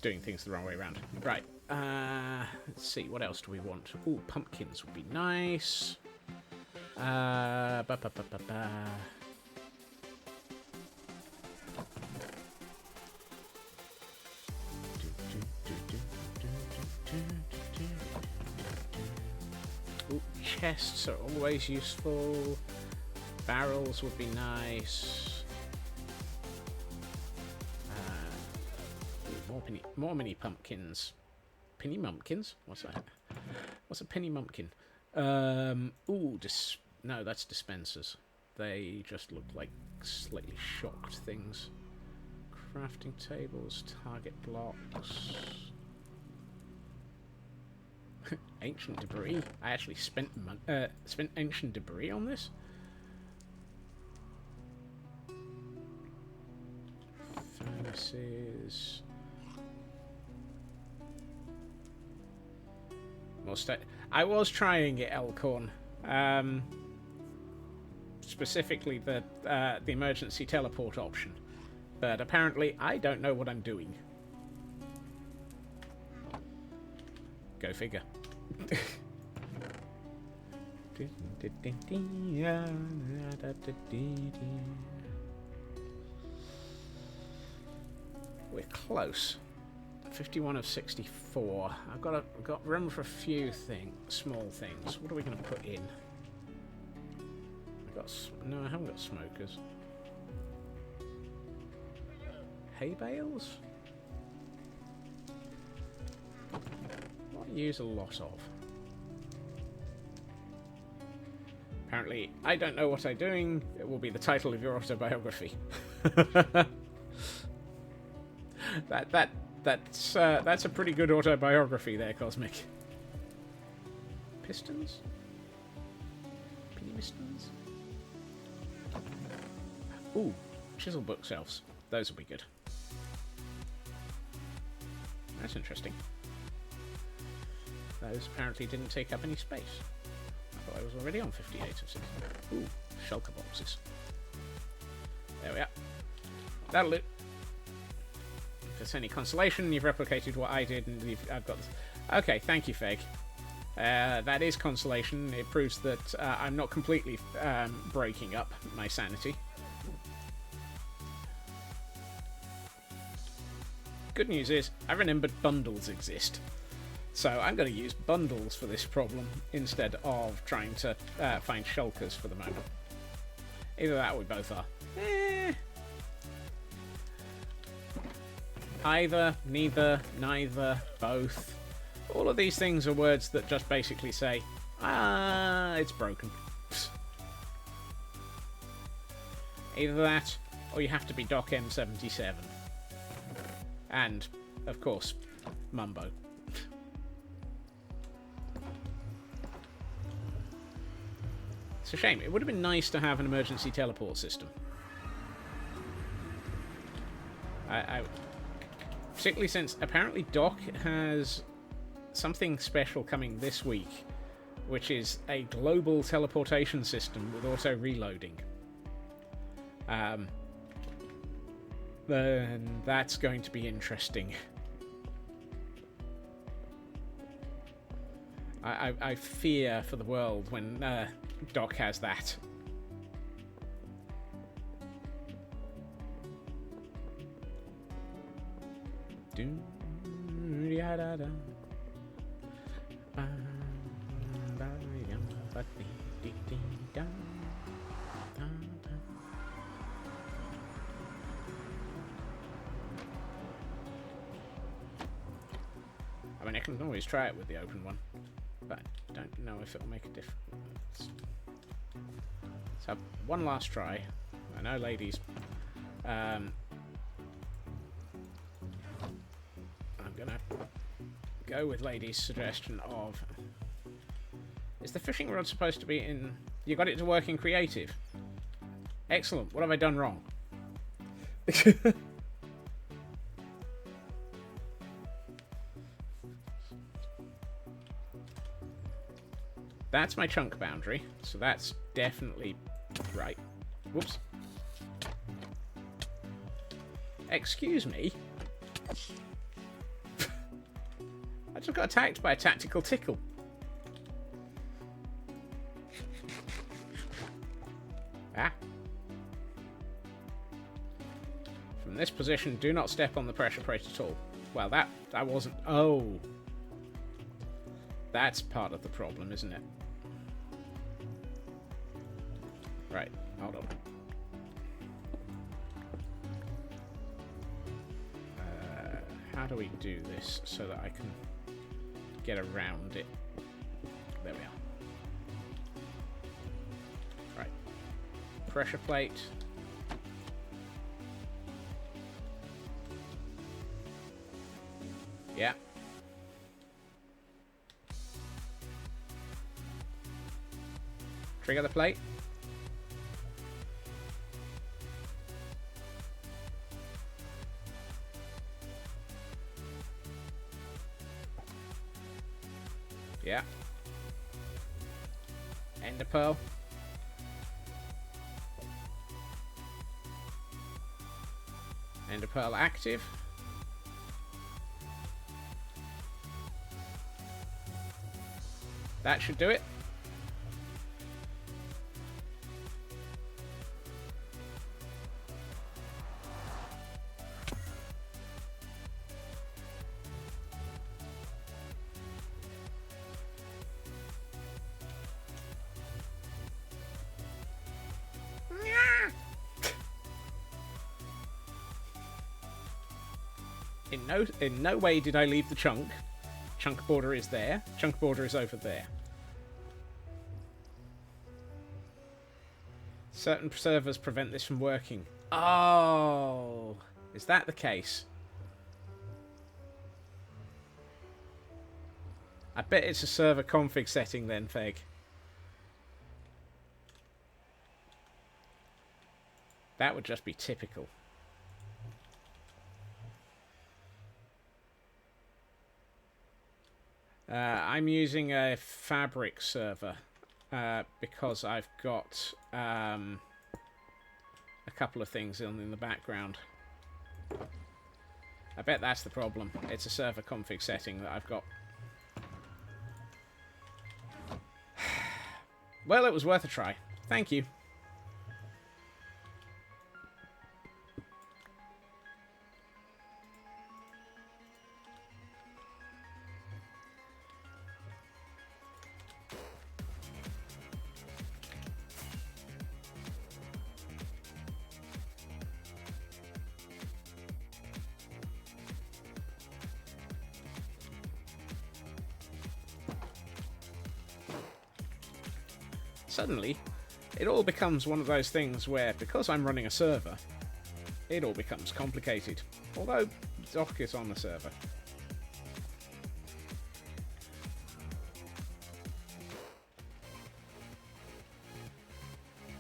Doing things the wrong way around. Right. Let's see. What else do we want? Ooh, pumpkins would be nice. Ooh, chests are always useful. Barrels would be nice. More mini pumpkins. Penny mumpkins? What's that? What's a penny mumpkin? Ooh, no, that's dispensers. They just look like slightly shocked things. Crafting tables, target blocks. Ancient debris. I actually spent ancient debris on this. Furnaces. I was trying it, Elkhorn. Specifically the emergency teleport option. But apparently I don't know what I'm doing. Go figure. We're close. 51 of 64. I've got room for a few small things. What are we going to put in? No, I haven't got smokers. Hay bales? What I use a lot of. Apparently, I don't know what I'm doing. It will be the title of your autobiography. That's a pretty good autobiography there, Cosmic. Pistons? Penny pistons? Ooh, chisel bookshelves. Those will be good. That's interesting. Those apparently didn't take up any space. I thought I was already on 58 of 60. Ooh, shulker boxes. There we are. That'll do. If it's any consolation, you've replicated what I did, and I've got this. Okay, thank you, Feg. That is consolation. It proves that I'm not completely breaking up my sanity. Good news is, I remembered bundles exist. So I'm going to use bundles for this problem instead of trying to find shulkers for the moment. Either that or we both are. Either, neither, neither, both. All of these things are words that just basically say, it's broken. Either that, or you have to be Doc M77. And, of course, Mumbo. It's a shame. It would have been nice to have an emergency teleport system. Particularly since apparently Doc has something special coming this week, which is a global teleportation system with auto reloading. Then that's going to be interesting. I fear for the world when Doc has that. I mean, I can always try it with the open one, but I don't know if it'll make a difference. Let's have one last try. I know, ladies. I'm gonna go with ladies' suggestion of... Is the fishing rod supposed to be in... You got it to work in creative? Excellent. What have I done wrong? That's my chunk boundary, so that's definitely right. Whoops. Excuse me? I just got attacked by a tactical tickle. Ah. From this position, do not step on the pressure plate at all. Well, that wasn't... Oh. That's part of the problem, isn't it? Right, hold on. How do we do this so that I can get around it? There we are. Right. Pressure plate. Yeah. Trigger the plate. Yeah. Ender pearl. Ender pearl active. That should do it. In no way did I leave the chunk. Chunk border is there. Chunk border is over there. Certain servers prevent this from working. Oh, is that the case? I bet it's a server config setting then, Feg. That would just be typical. I'm using a fabric server because I've got a couple of things in the background. I bet that's the problem. It's a server config setting that I've got. Well, it was worth a try. Thank you. Suddenly, it all becomes one of those things where, because I'm running a server, it all becomes complicated. Although, Doc is on the server.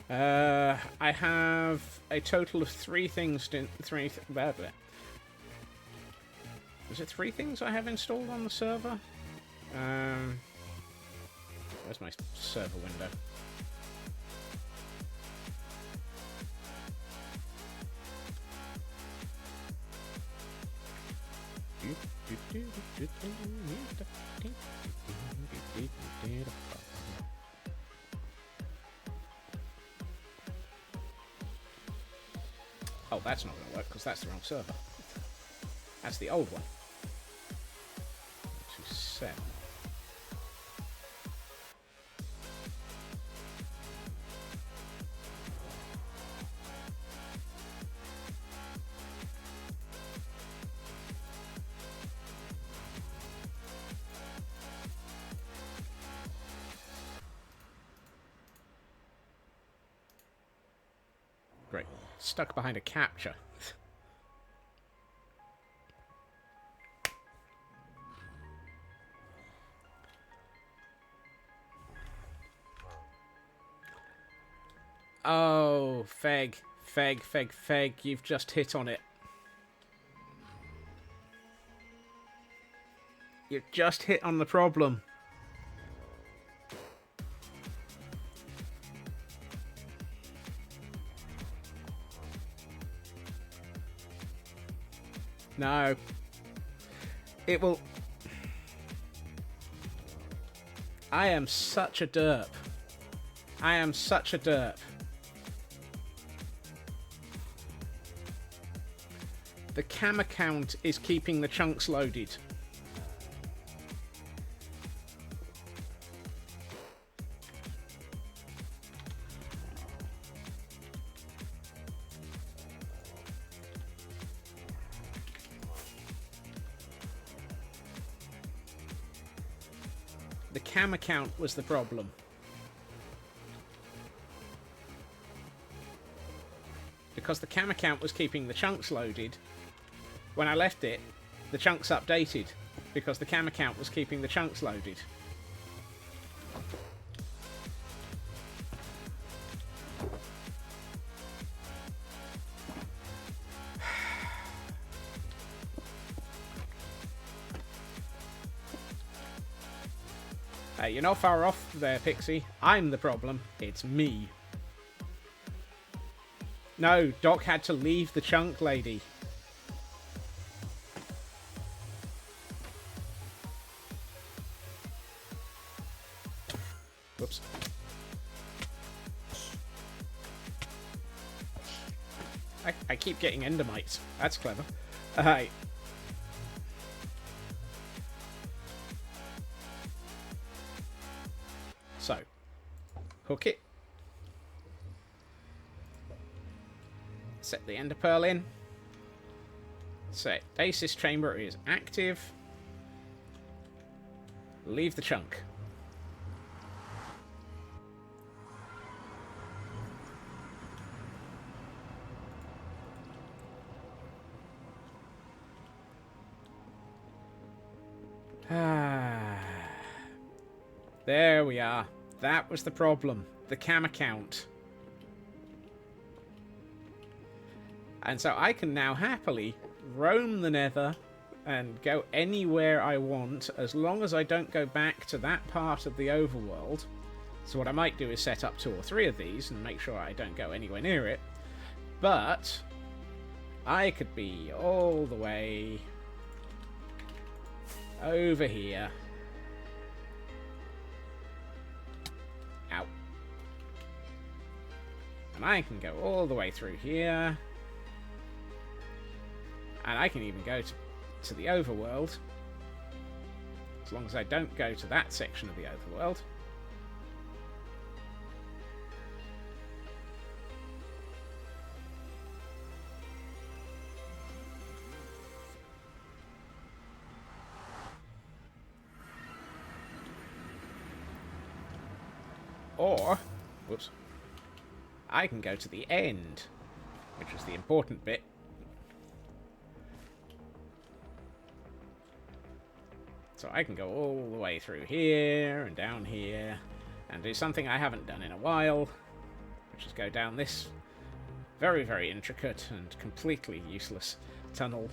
I have a total of 3 things. Blah, blah. Is it 3 things I have installed on the server? Where's my server window? Oh, that's not going to work because that's the wrong server. That's the old one. 27. Great. Stuck behind a capture. Oh, Feg. Feg. You've just hit on it. You've just hit on the problem. No. It will... I am such a derp. I am such a derp. The cam account is keeping the chunks loaded. The cam account was the problem. Because the cam account was keeping the chunks loaded. When I left it, the chunks updated. Because the cam account was keeping the chunks loaded. Hey, you're not far off there, Pixie. I'm the problem. It's me. No, Doc had to leave the chunk lady. Whoops. I keep getting endermites. That's clever. Alright. So, hook it. Set the ender pearl in. Set stasis chamber is active. Leave the chunk. There we are. That was the problem. The cam account. And so I can now happily roam the nether and go anywhere I want as long as I don't go back to that part of the overworld. So what I might do is set up 2 or 3 of these and make sure I don't go anywhere near it. But I could be all the way over here. Ow. And I can go all the way through here. And I can even go to the overworld. As long as I don't go to that section of the overworld. Or, whoops, I can go to the end, which is the important bit. So I can go all the way through here and down here and do something I haven't done in a while, which is go down this very, very intricate and completely useless tunnel.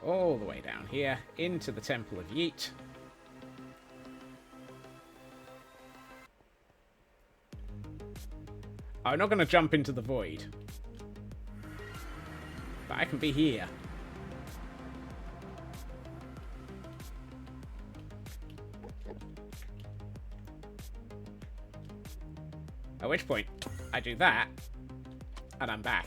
All the way down here, into the Temple of Yeet. I'm not going to jump into the void. But I can be here. At which point, I do that, and I'm back.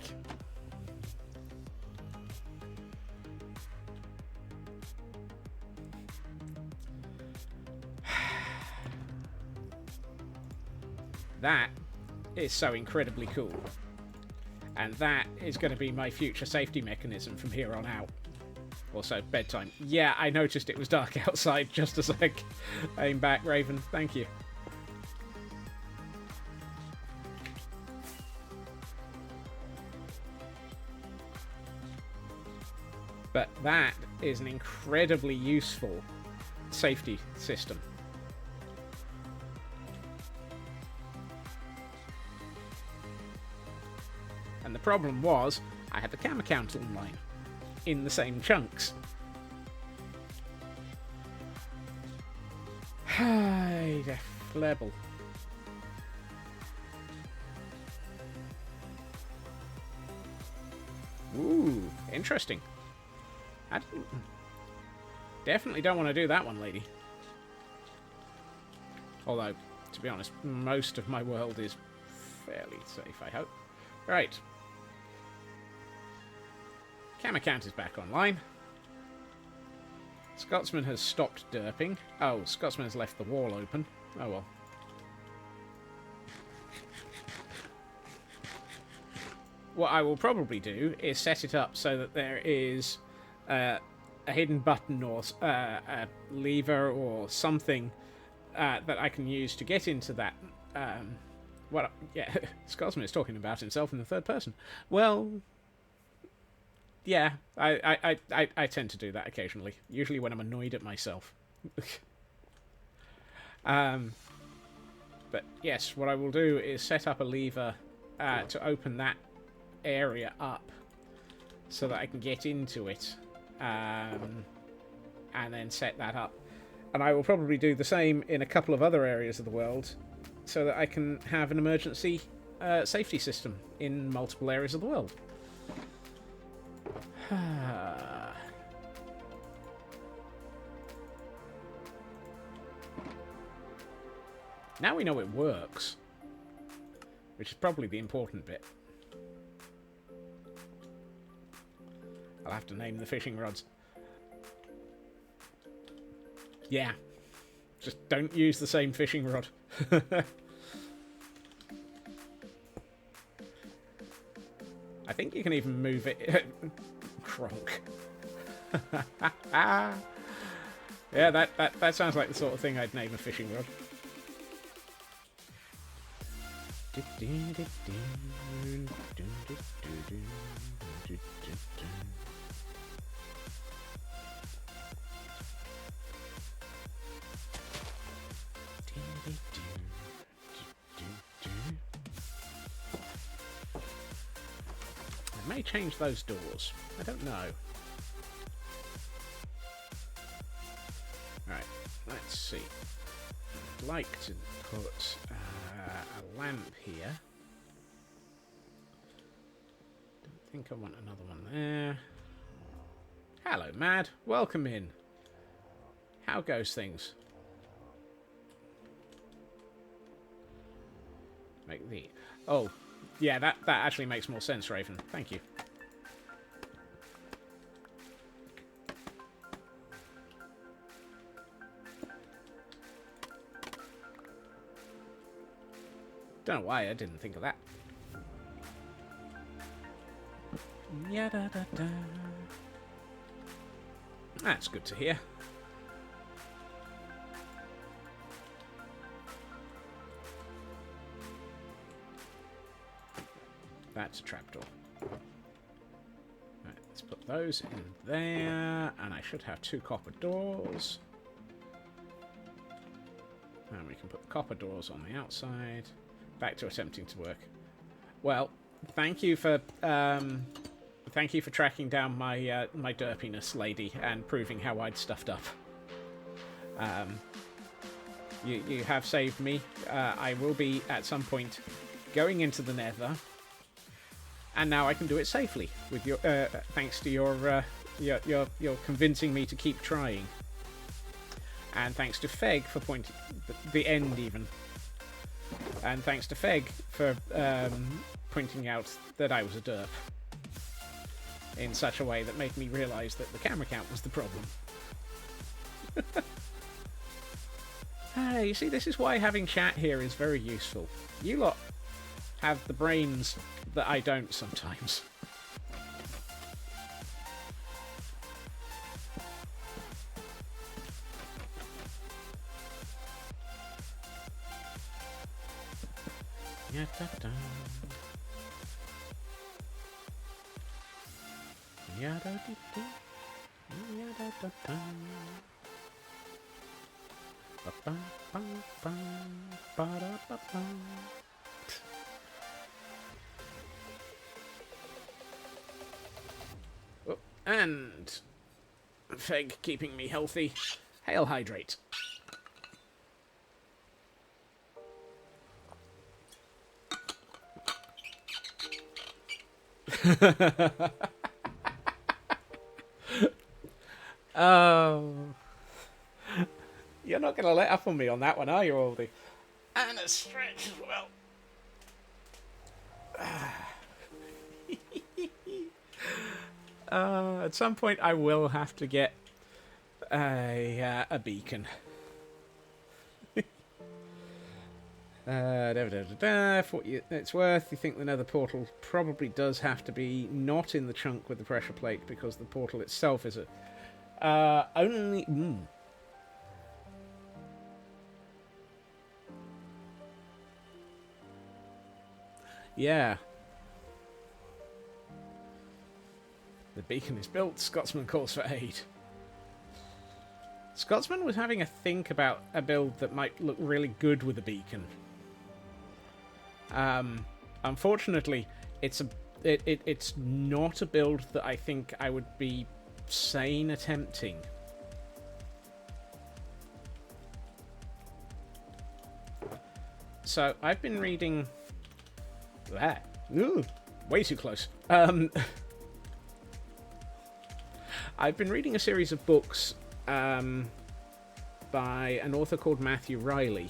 That is so incredibly cool. And that is going to be my future safety mechanism from here on out. Also, bedtime. Yeah, I noticed it was dark outside just as I came back, Raven. Thank you. But that is an incredibly useful safety system. And the problem was, I had the camera count online in the same chunks. Hi, def level. Ooh, interesting. I definitely don't want to do that one, lady. Although, to be honest, most of my world is fairly safe, I hope. Right. Camera count is back online. Scotsman has stopped derping. Oh, Scotsman has left the wall open. Oh well. What I will probably do is set it up so that there is a hidden button or a lever or something that I can use to get into that. Well, yeah, Scotsman is talking about himself in the third person. Well, yeah, I tend to do that occasionally. Usually when I'm annoyed at myself. But yes, what I will do is set up a lever to open that area up so that I can get into it. And then set that up. And I will probably do the same in a couple of other areas of the world so that I can have an emergency safety system in multiple areas of the world. Now we know it works, which is probably the important bit. I'll have to name the fishing rods. Yeah. Just don't use the same fishing rod. I think you can even move it. Kronk. Yeah, that sounds like the sort of thing I'd name a fishing rod. I may change those doors. I don't know. Right, let's see. I'd like to put a lamp here. Don't think I want another one there. Hello, Mad. Welcome in. How goes things? Make the... Oh, yeah, that actually makes more sense, Raven. Thank you. Don't know why I didn't think of that. Yada-da-da. That's good to hear. That's a trapdoor. Right, let's put those in there, and I should have 2 copper doors. And we can put the copper doors on the outside. Back to attempting to work. Well, thank you for tracking down my my derpiness, lady, and proving how I'd stuffed up. You have saved me. I will be at some point going into the Nether, and now I can do it safely with your thanks to your convincing me to keep trying, and thanks to Feg for pointing the end even, and thanks to Feg for pointing out that I was a derp in such a way that made me realise that the camera count was the problem. You see, this is why having chat here is very useful. You lot have the brains that I don't sometimes. Ya-da-da. Ya-da-dee-dee. Ya-da-da-da. Ba-ba-ba-ba. Ba-da-ba-ba. Oh, and Feg keeping me healthy. Hail hydrate. Oh, you're not going to let up on me on that one, are you, Aldi? And a stretch as well. At some point, I will have to get a beacon. For what it's worth, you think the Nether portal probably does have to be not in the chunk with the pressure plate because the portal itself is a only. Yeah. The beacon is built. Scotsman calls for aid. Scotsman was having a think about a build that might look really good with a beacon. Unfortunately, it's not a build that I think I would be sane attempting. So I've been reading that. Ooh, way too close. I've been reading a series of books by an author called Matthew Riley,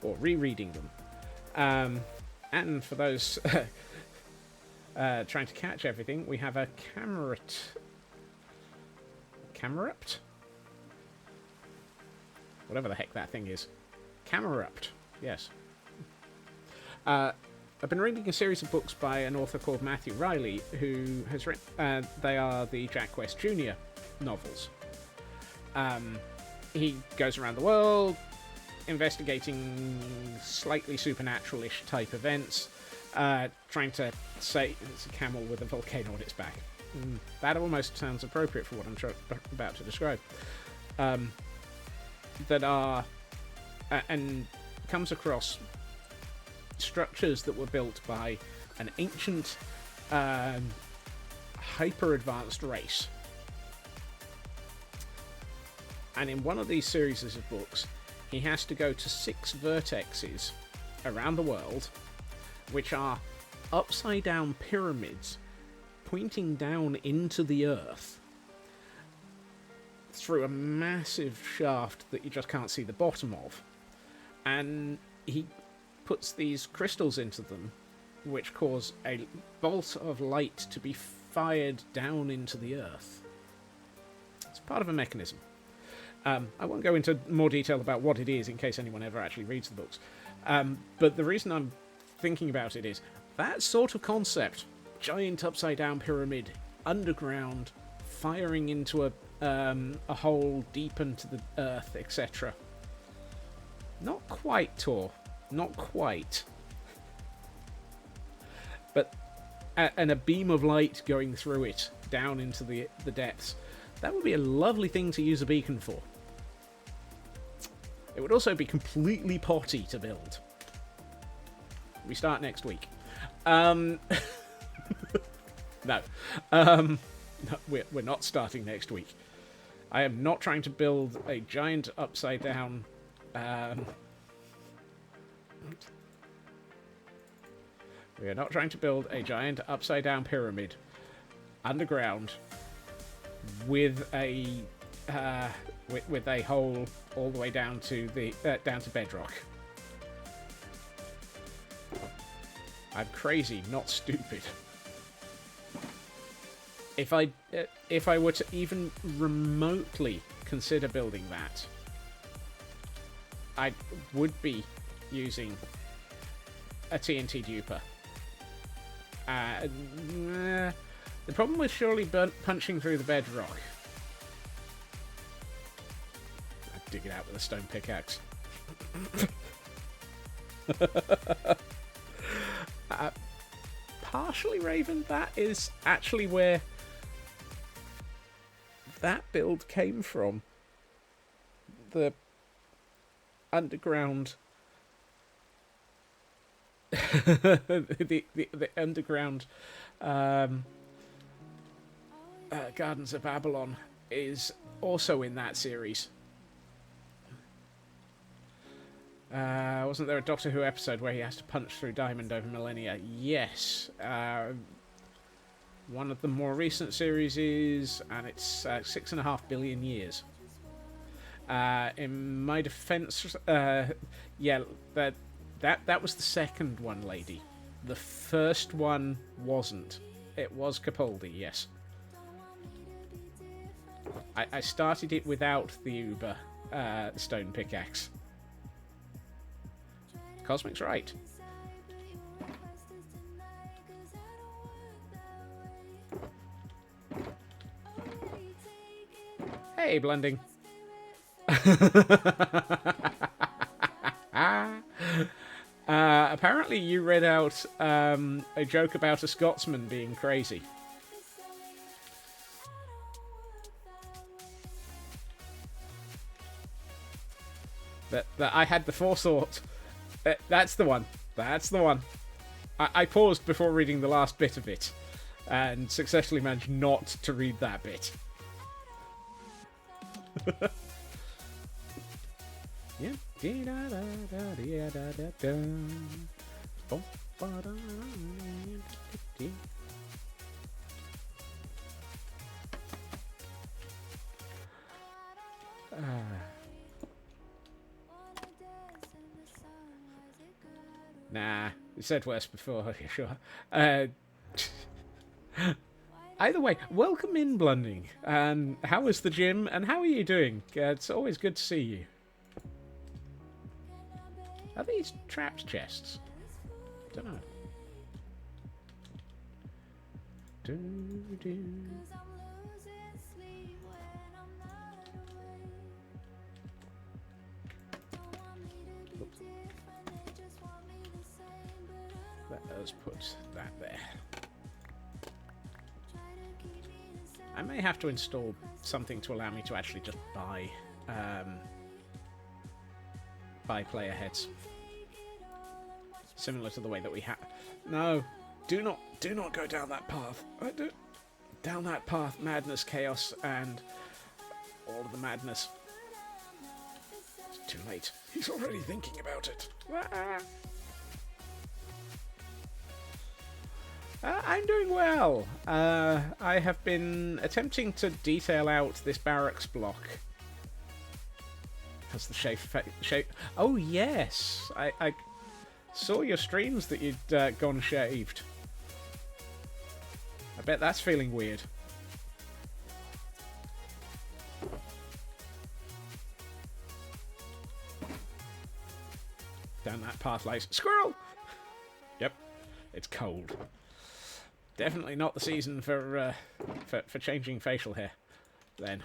or rereading them. And for those trying to catch everything, we have a Camerupt? Whatever the heck that thing is. Camerupt, yes. I've been reading a series of books by an author called Matthew Riley, who has written... they are the Jack West Jr. novels. He goes around the world investigating slightly supernatural-ish type events, trying to say it's a camel with a volcano on its back. That almost sounds appropriate for what I'm about to describe. That are... and comes across structures that were built by an ancient, hyper-advanced race. And in one of these series of books, he has to go to 6 vertexes around the world, which are upside-down pyramids pointing down into the earth through a massive shaft that you just can't see the bottom of. And he puts these crystals into them, which cause a bolt of light to be fired down into the earth. It's part of a mechanism. I won't go into more detail about what it is in case anyone ever actually reads the books. But the reason I'm thinking about it is that sort of concept, giant upside-down pyramid, underground, firing into a hole deep into the earth, etc. Not quite, Tor. Not quite. But and a beam of light going through it down into the depths. That would be a lovely thing to use a beacon for. It would also be completely potty to build. We start next week. No. No, we're not starting next week. I am not trying to build a giant upside down... we are not trying to build a giant upside down pyramid underground with a hole all the way down to bedrock. I'm crazy, not stupid. If I were to even remotely consider building that, I would be using a TNT duper. The problem with surely punching through the bedrock. I'd dig it out with a stone pickaxe. Partially, Raven, that is actually where that build came from. The underground... the underground Gardens of Babylon is also in that series. Wasn't there a Doctor Who episode where he has to punch through diamond over millennia? Yes. One of the more recent series is, and it's 6.5 billion years. In my defense, yeah, that was the second one, lady. The first one wasn't. It was Capaldi, yes. I started it without the Uber stone pickaxe. Cosmic's right. Hey, Blending. Apparently you read out a joke about a Scotsman being crazy. That I had the forethought. That's the one. That's the one. I paused before reading the last bit of it, and successfully managed not to read that bit. Yeah. Nah, you said worse before, sure. Either way, welcome in, Blunding. And how is the gym, and how are you doing? It's always good to see you. Are these trapped chests? Don't know. Let us put that there. I may have to install something to allow me to actually just buy player heads, similar to the way that we have. No, do not go down that path. Down that path, madness, chaos, and all of the madness. It's too late. He's already thinking about it. I'm doing well. I have been attempting to detail out this barracks block. Has the shape. Oh yes, I saw your streams that you'd gone shaved. I bet that's feeling weird. Down that path lies squirrel. Yep, it's cold. Definitely not the season for changing facial hair. Then.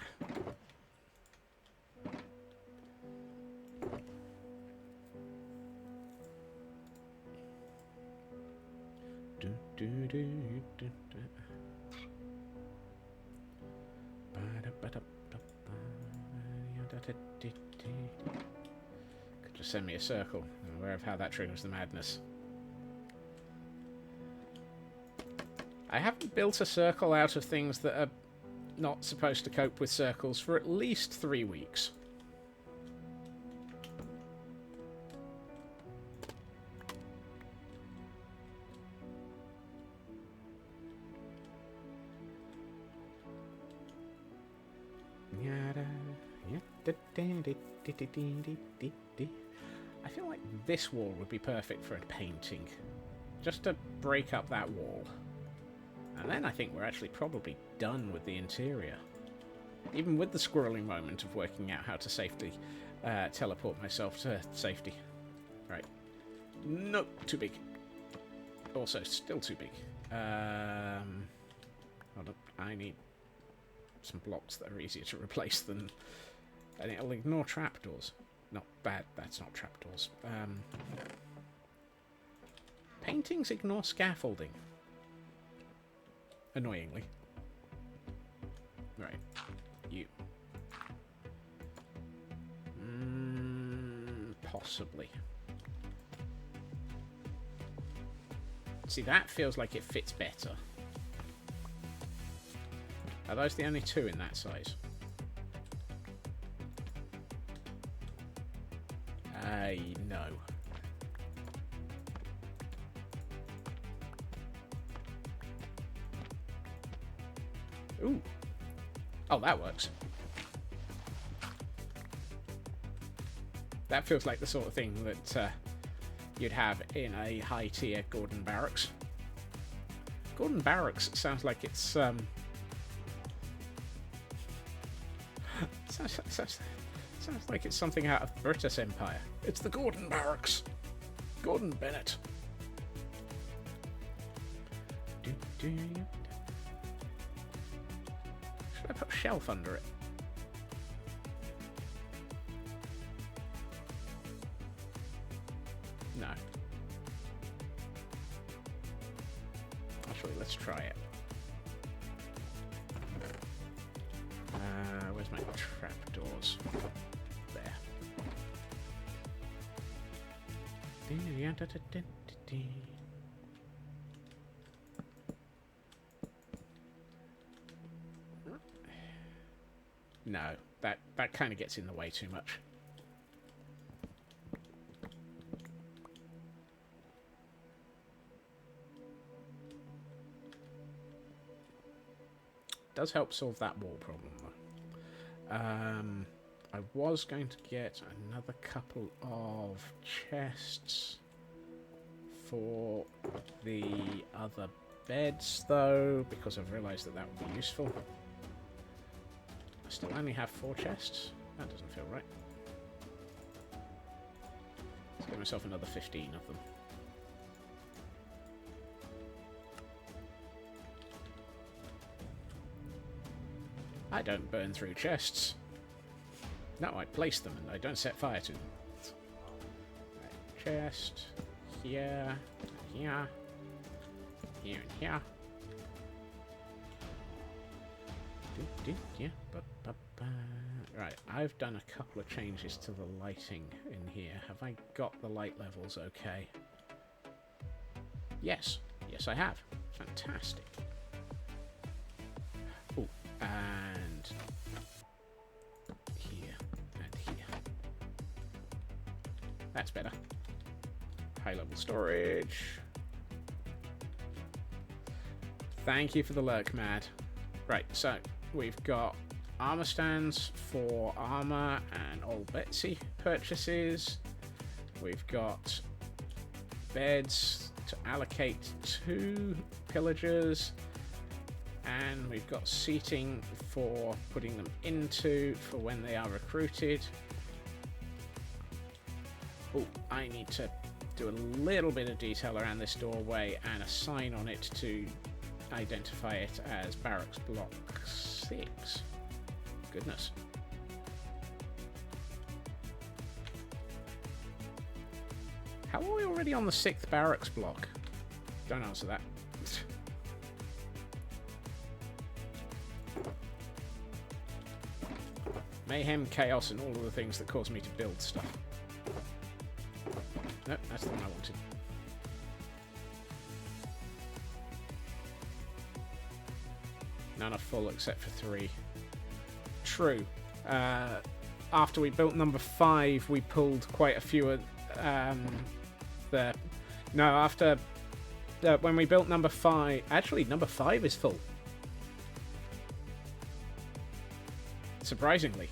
Just send me a circle. I'm aware of how that triggers the madness. I haven't built a circle out of things that are not supposed to cope with circles for at least 3 weeks. I feel like this wall would be perfect for a painting. Just to break up that wall. And then I think we're actually probably done with the interior. Even with the squirreling moment of working out how to safely teleport myself to safety. Right. Nope, too big. Also, still too big. Hold up, I need some blocks that are easier to replace than... And it'll ignore trapdoors. Not bad, that's not trapdoors. Paintings ignore scaffolding. Annoyingly. Right. You. Possibly. See, that feels like it fits better. Are those the only two in that size? No. Ooh. Oh, that works. That feels like the sort of thing that you'd have in a high-tier Gordon Barracks. Gordon Barracks sounds like it's sounds like it's something out of the British Empire. It's the Gordon Barracks. Gordon Bennett. Should I put a shelf under it? No. Actually, let's try it. Where's my trapdoors? There. No, that kind of gets in the way too much. Does help solve that wall problem, though. I was going to get another couple of chests for the other beds, though, because I've realised that would be useful. I still only have 4 chests. That doesn't feel right. Let's give myself another 15 of them. I don't burn through chests. No, I place them and I don't set fire to them. Right, chest, here, here, here, and here. Right, I've done a couple of changes to the lighting in here. Have I got the light levels okay? Yes. Yes, I have. Fantastic. Oh, and here and here. That's better. High level storage. Thank you for the lurk, Mad. Right, so we've got armor stands for armor and old Betsy purchases. We've got beds to allocate to pillagers. And we've got seating for putting them into for when they are recruited. Oh, I need to do a little bit of detail around this doorway and a sign on it to identify it as Barracks Block 6. Goodness. How are we already on the 6th Barracks block? Don't answer that. Mayhem, chaos, and all of the things that cause me to build stuff. Nope, that's the one I wanted. None are full except for 3. True. After we built number 5, we pulled quite a few there. No, after... when we built number 5... Actually, number 5 is full. Surprisingly.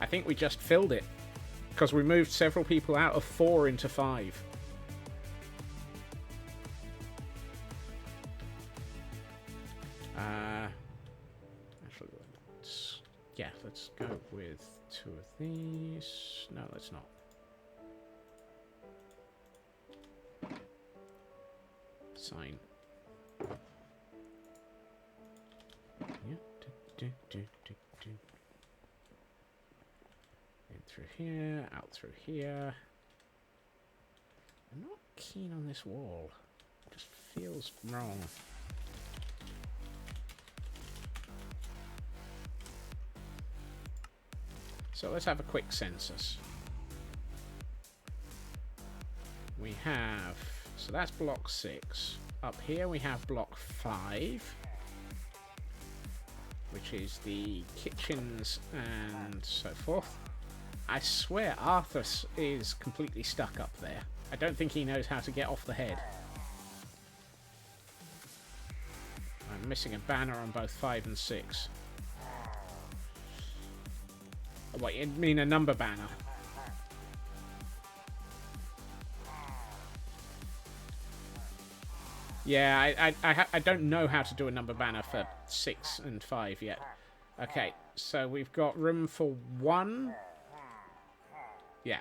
I think we just filled it. Because we moved several people out of 4 into 5. Actually, let's go with 2 of these. No, let's not. Sign. Yeah. In through here, out through here. I'm not keen on this wall. It just feels wrong. So let's have a quick census. We have... So that's block 6. Up here we have block 5. Which is the kitchens and so forth. I swear Arthur is completely stuck up there. I don't think he knows how to get off the head. I'm missing a banner on both 5 and 6. Oh, what, you mean a number banner? Yeah, I don't know how to do a number banner for 6 and 5 yet. Okay, so we've got room for 1. Yeah.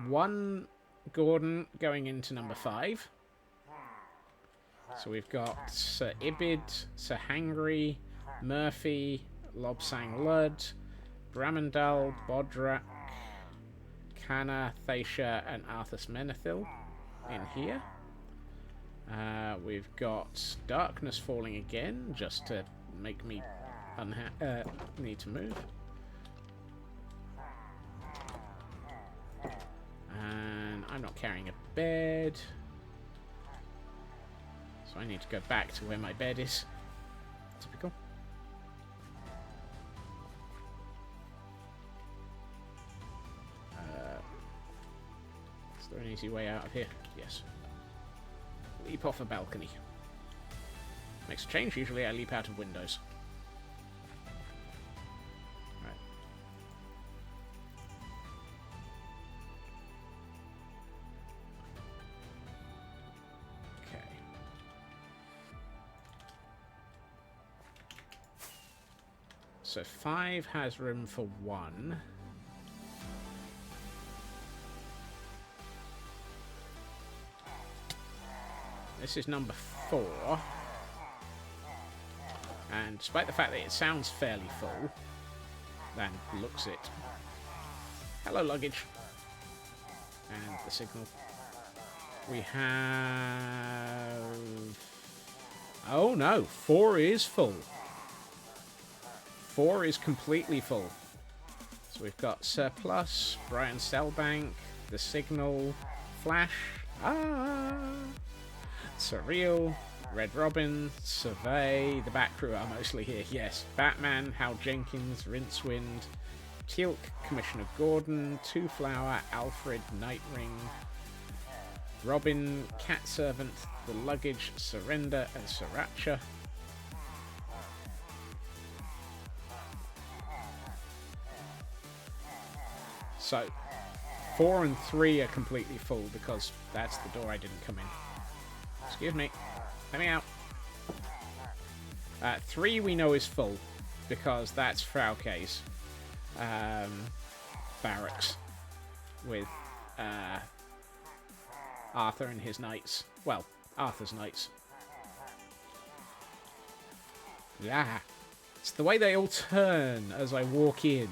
1 Gordon going into number 5. So we've got Sir Ibid, Sir Hangry, Murphy, Lobsang Lud, Bramandal, Bodrak, Canna, Thacia, and Arthas Menethil in here. We've got Darkness falling again, just to make me need to move. And I'm not carrying a bed. So I need to go back to where my bed is. Typical. Is there an easy way out of here? Yes. Leap off a balcony. Makes a change. Usually I leap out of windows. Right. Okay. So 5 has room for 1. This is number 4. And despite the fact that it sounds fairly full, and looks it. Hello, luggage. And the signal. We have... Oh no, 4 is full. 4 is completely full. So we've got Surplus, Brian Selbank, the signal, Flash, Surreal, Red Robin, Survey, the back crew are mostly here, yes. Batman, Hal Jenkins, Rincewind, Teal'c, Commissioner Gordon, Two Flower, Alfred, Nightwing, Robin, Cat Servant, The Luggage, Surrender, and Sriracha. So, 4 and 3 are completely full because that's the door I didn't come in. Excuse me. Let me out. 3 we know is full because that's Frauke's barracks with Arthur and his knights. Well, Arthur's knights. Yeah. It's the way they all turn as I walk in.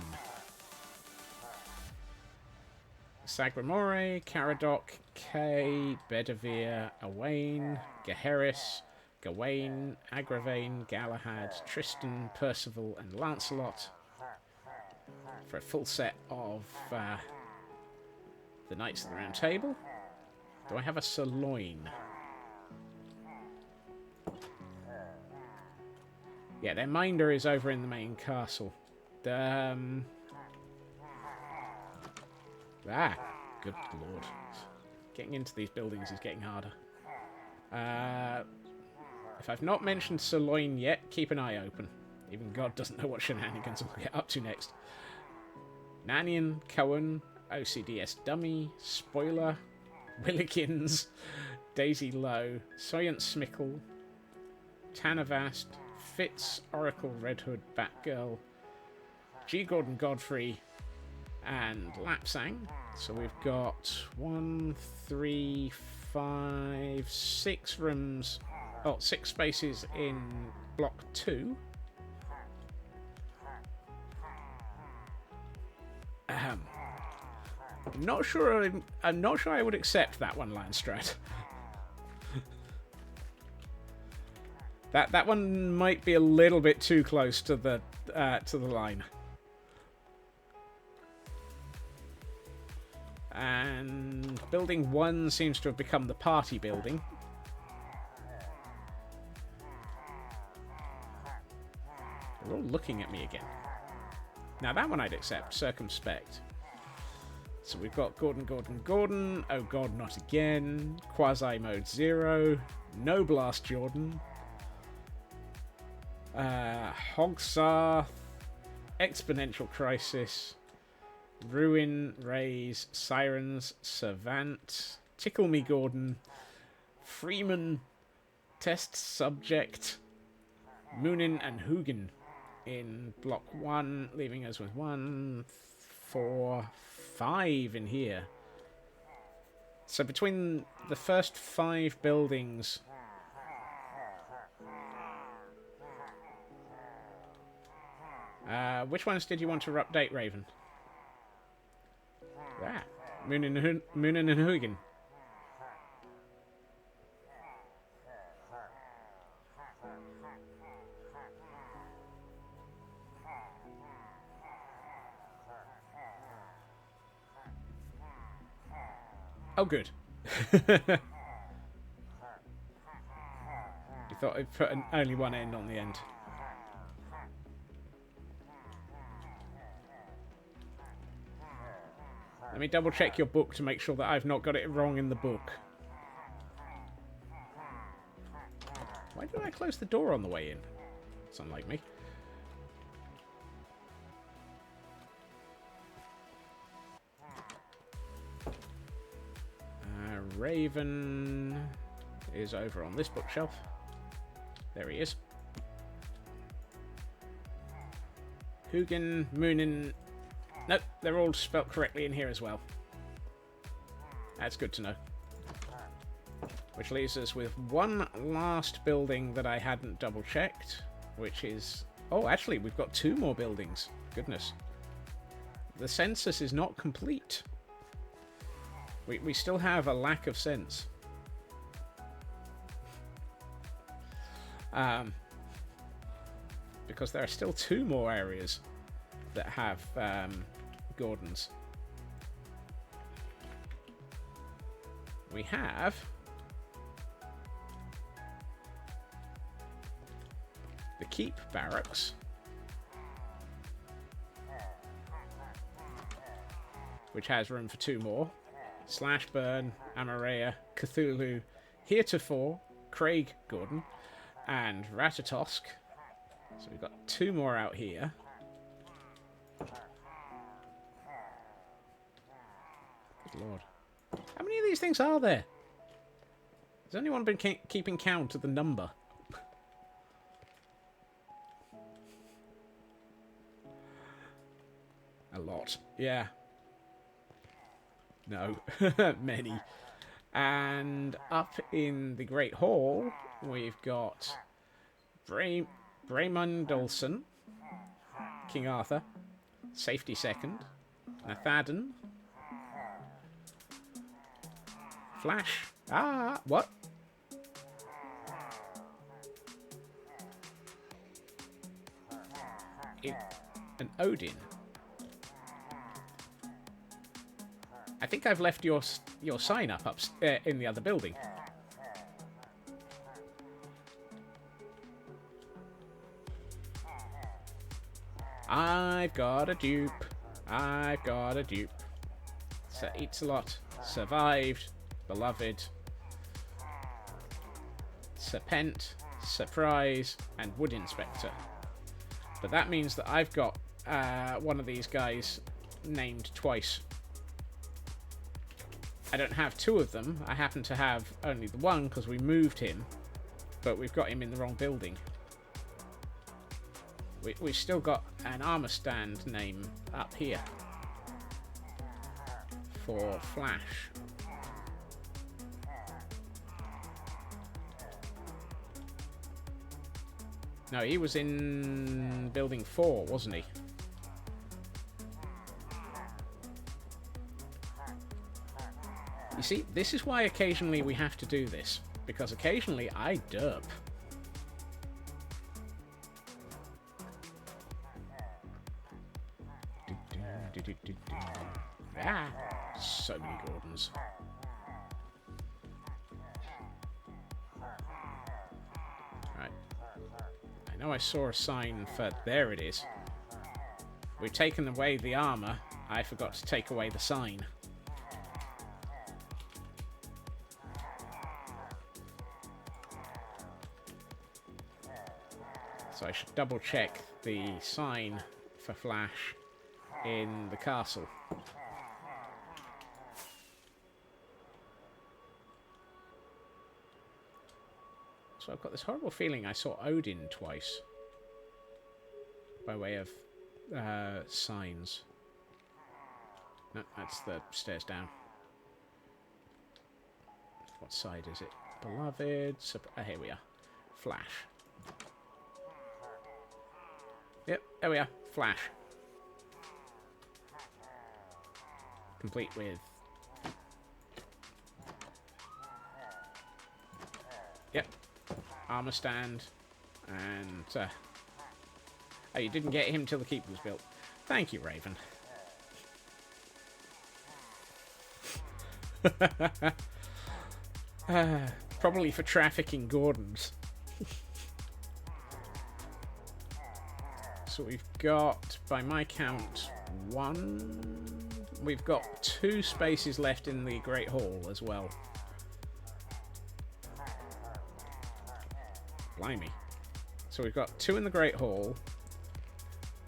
Sagramore, Caradoc, Kay, Bedivere, Owain, Gaheris, Gawain, Agravain, Galahad, Tristan, Percival, and Lancelot. For a full set of The Knights of the Round Table. Do I have a sirloin? Yeah, their minder is over in the main castle. Good lord. Getting into these buildings is getting harder. If I've not mentioned sirloin yet, keep an eye open. Even God doesn't know what shenanigans we'll get up to next. Nanian, Cohen, OCDS Dummy, Spoiler, Willikins, Daisy Lowe, Soyant Smickle, Tanavast, Fitz, Oracle, Red Hood, Batgirl, G. Gordon Godfrey, and Lapsang. So we've got 1, 3, 5, 6 rooms. Oh, 6 spaces in block 2. I'm not sure I would accept that one, Landstrat. That one might be a little bit too close to the line. And building 1 seems to have become the party building. They're all looking at me again. Now that one I'd accept. Circumspect. So we've got Gordon. Oh god, not again. Quasi Mode 0. No Blast Jordan. Hogsarth. Exponential Crisis. Ruin, Raise, Sirens, Servant, Tickle Me Gordon, Freeman, Test Subject, Moonin and Hugin in block 1, leaving us with 1, 4, 5 in here. So between the first 5 buildings... which ones did you want to update, Raven? Ah, Moonin and Hugin. Oh, good. You thought I'd put only one end on the end. Let me double check your book to make sure that I've not got it wrong in the book. Why did I close the door on the way in? It's unlike me. Raven is over on this bookshelf. There he is. Hugin, Moonin... Nope, they're all spelt correctly in here as well. That's good to know. Which leaves us with one last building that I hadn't double-checked, which is... Oh, actually, we've got 2 more buildings. Goodness. The census is not complete. We still have a lack of sense. Because there are still 2 more areas that have Gordons. We have the Keep Barracks, which has room for 2 more. Slashburn, Amareya, Cthulhu, Heretofore, Craig Gordon, and Ratatosk. So we've got 2 more out here. Good lord. How many of these things are there? Has anyone been keeping count of the number? A lot. Yeah. No. Many. And up in the Great Hall, we've got Braemundolson, King Arthur, Safety Second, Nathaden, Flash. Ah, what? An Odin. I think I've left your sign up in the other building. I've got a dupe. I've got a dupe. So eats a lot. Survived. Beloved. Serpent. Surprise. And Wood Inspector. But that means that I've got one of these guys named twice. I don't have two of them. I happen to have only the one because we moved him. But we've got him in the wrong building. We've still got an armor stand name up here for Flash. No, he was in building 4, wasn't he? You see, this is why occasionally we have to do this, because occasionally I derp. Ah, so many Gordons. Right. I know I saw a sign for... There it is. We've taken away the armor. I forgot to take away the sign. So I should double check the sign for Flash in the castle. So I've got this horrible feeling I saw Odin twice. By way of signs. No, that's the stairs down. What side is it? Beloved. Here we are. Flash. Yep, there we are. Flash. Complete with... Yep. Armor stand. And... Oh, you didn't get him till the keep was built. Thank you, Raven. Probably for trafficking Gordons. So we've got, by my count, we've got 2 spaces left in the Great Hall as well. Blimey. So we've got 2 in the Great Hall.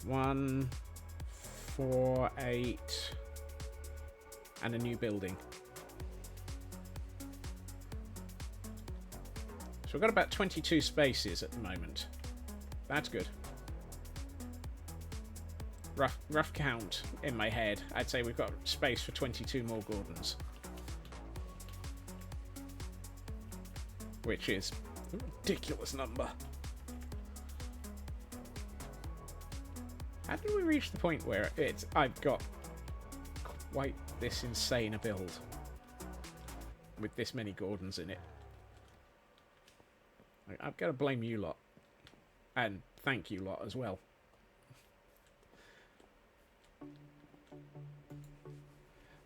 1, 4, 8, and a new building. So we've got about 22 spaces at the moment. That's good. Rough count in my head. I'd say we've got space for 22 more Gordons. Which is a ridiculous number. How did we reach the point where I've got quite this insane a build with this many Gordons in it? I've got to blame you lot. And thank you lot as well.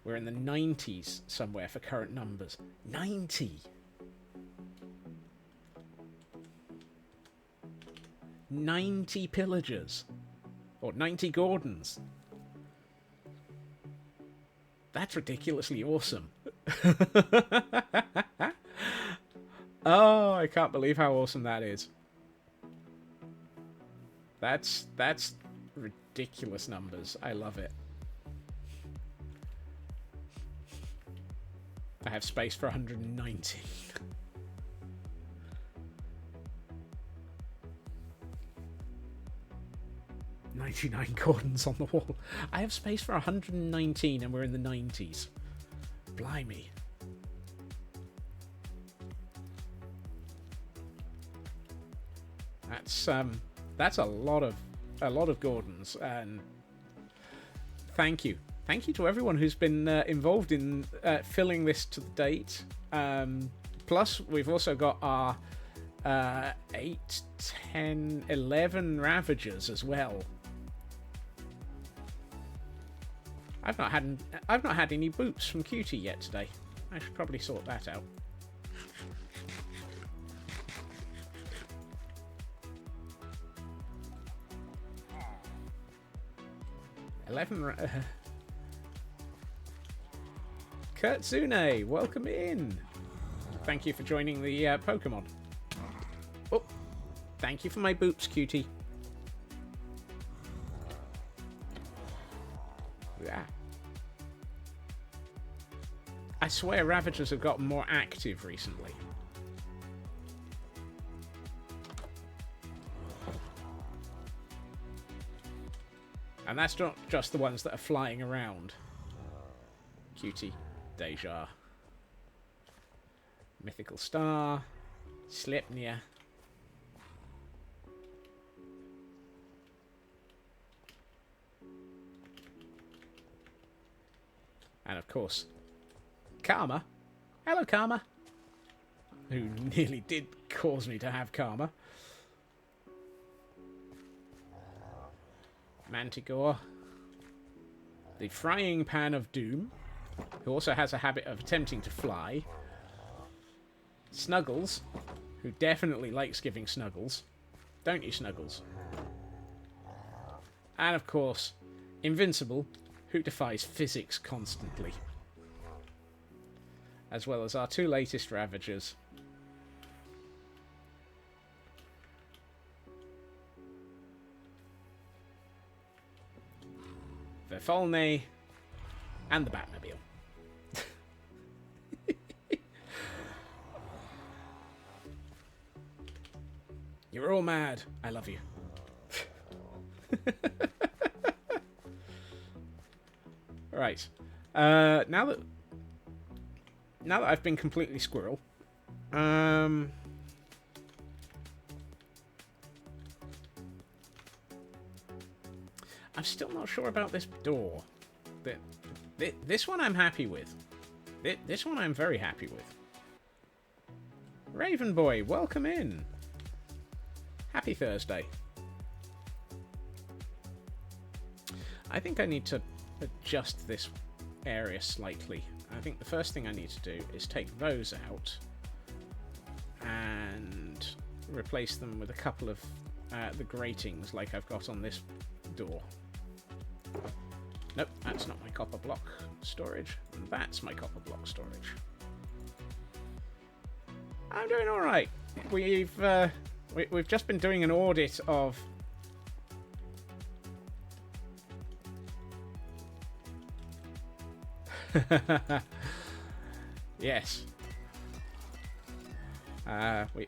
We're in the 90s somewhere for current numbers. 90! 90 pillagers. Or 90 Gordons. That's ridiculously awesome. Oh, I can't believe how awesome that is. That's ridiculous numbers. I love it. I have space for 119. $99 Gordons on the wall. I have space for 119 and we're in the 90s. Blimey. That's a lot of Gordons, and thank you to everyone who's been involved in filling this to the date. Plus, we've also got our 8, 10, 11 Ravagers as well. I've not had any boots from Cutie yet today. I should probably sort that out. Kurtzune, welcome in. Thank you for joining the Pokemon. Oh, thank you for my boots, Cutie. Yeah. I swear Ravagers have gotten more active recently. And that's not just the ones that are flying around. Cutie, Deja, Mythical Star, Slipnir. And of course, Karma. Hello, Karma. Who nearly did cause me to have Karma. Manticore. The Frying Pan of Doom, who also has a habit of attempting to fly. Snuggles, who definitely likes giving Snuggles. Don't you, Snuggles? And of course, Invincible, who defies physics constantly. As well as our two latest Ravagers. The Volney and the Batmobile. You're all mad. I love you. Right. Now that I've been completely squirrel, I'm still not sure about this door. This one I'm happy with. This one I'm very happy with. Raven Boy, welcome in. Happy Thursday. I think I need to adjust this area slightly. I think the first thing I need to do is take those out and replace them with a couple of the gratings like I've got on this door. Nope, that's not my copper block storage. That's my copper block storage. I'm doing all right. We've just been doing an audit of yes.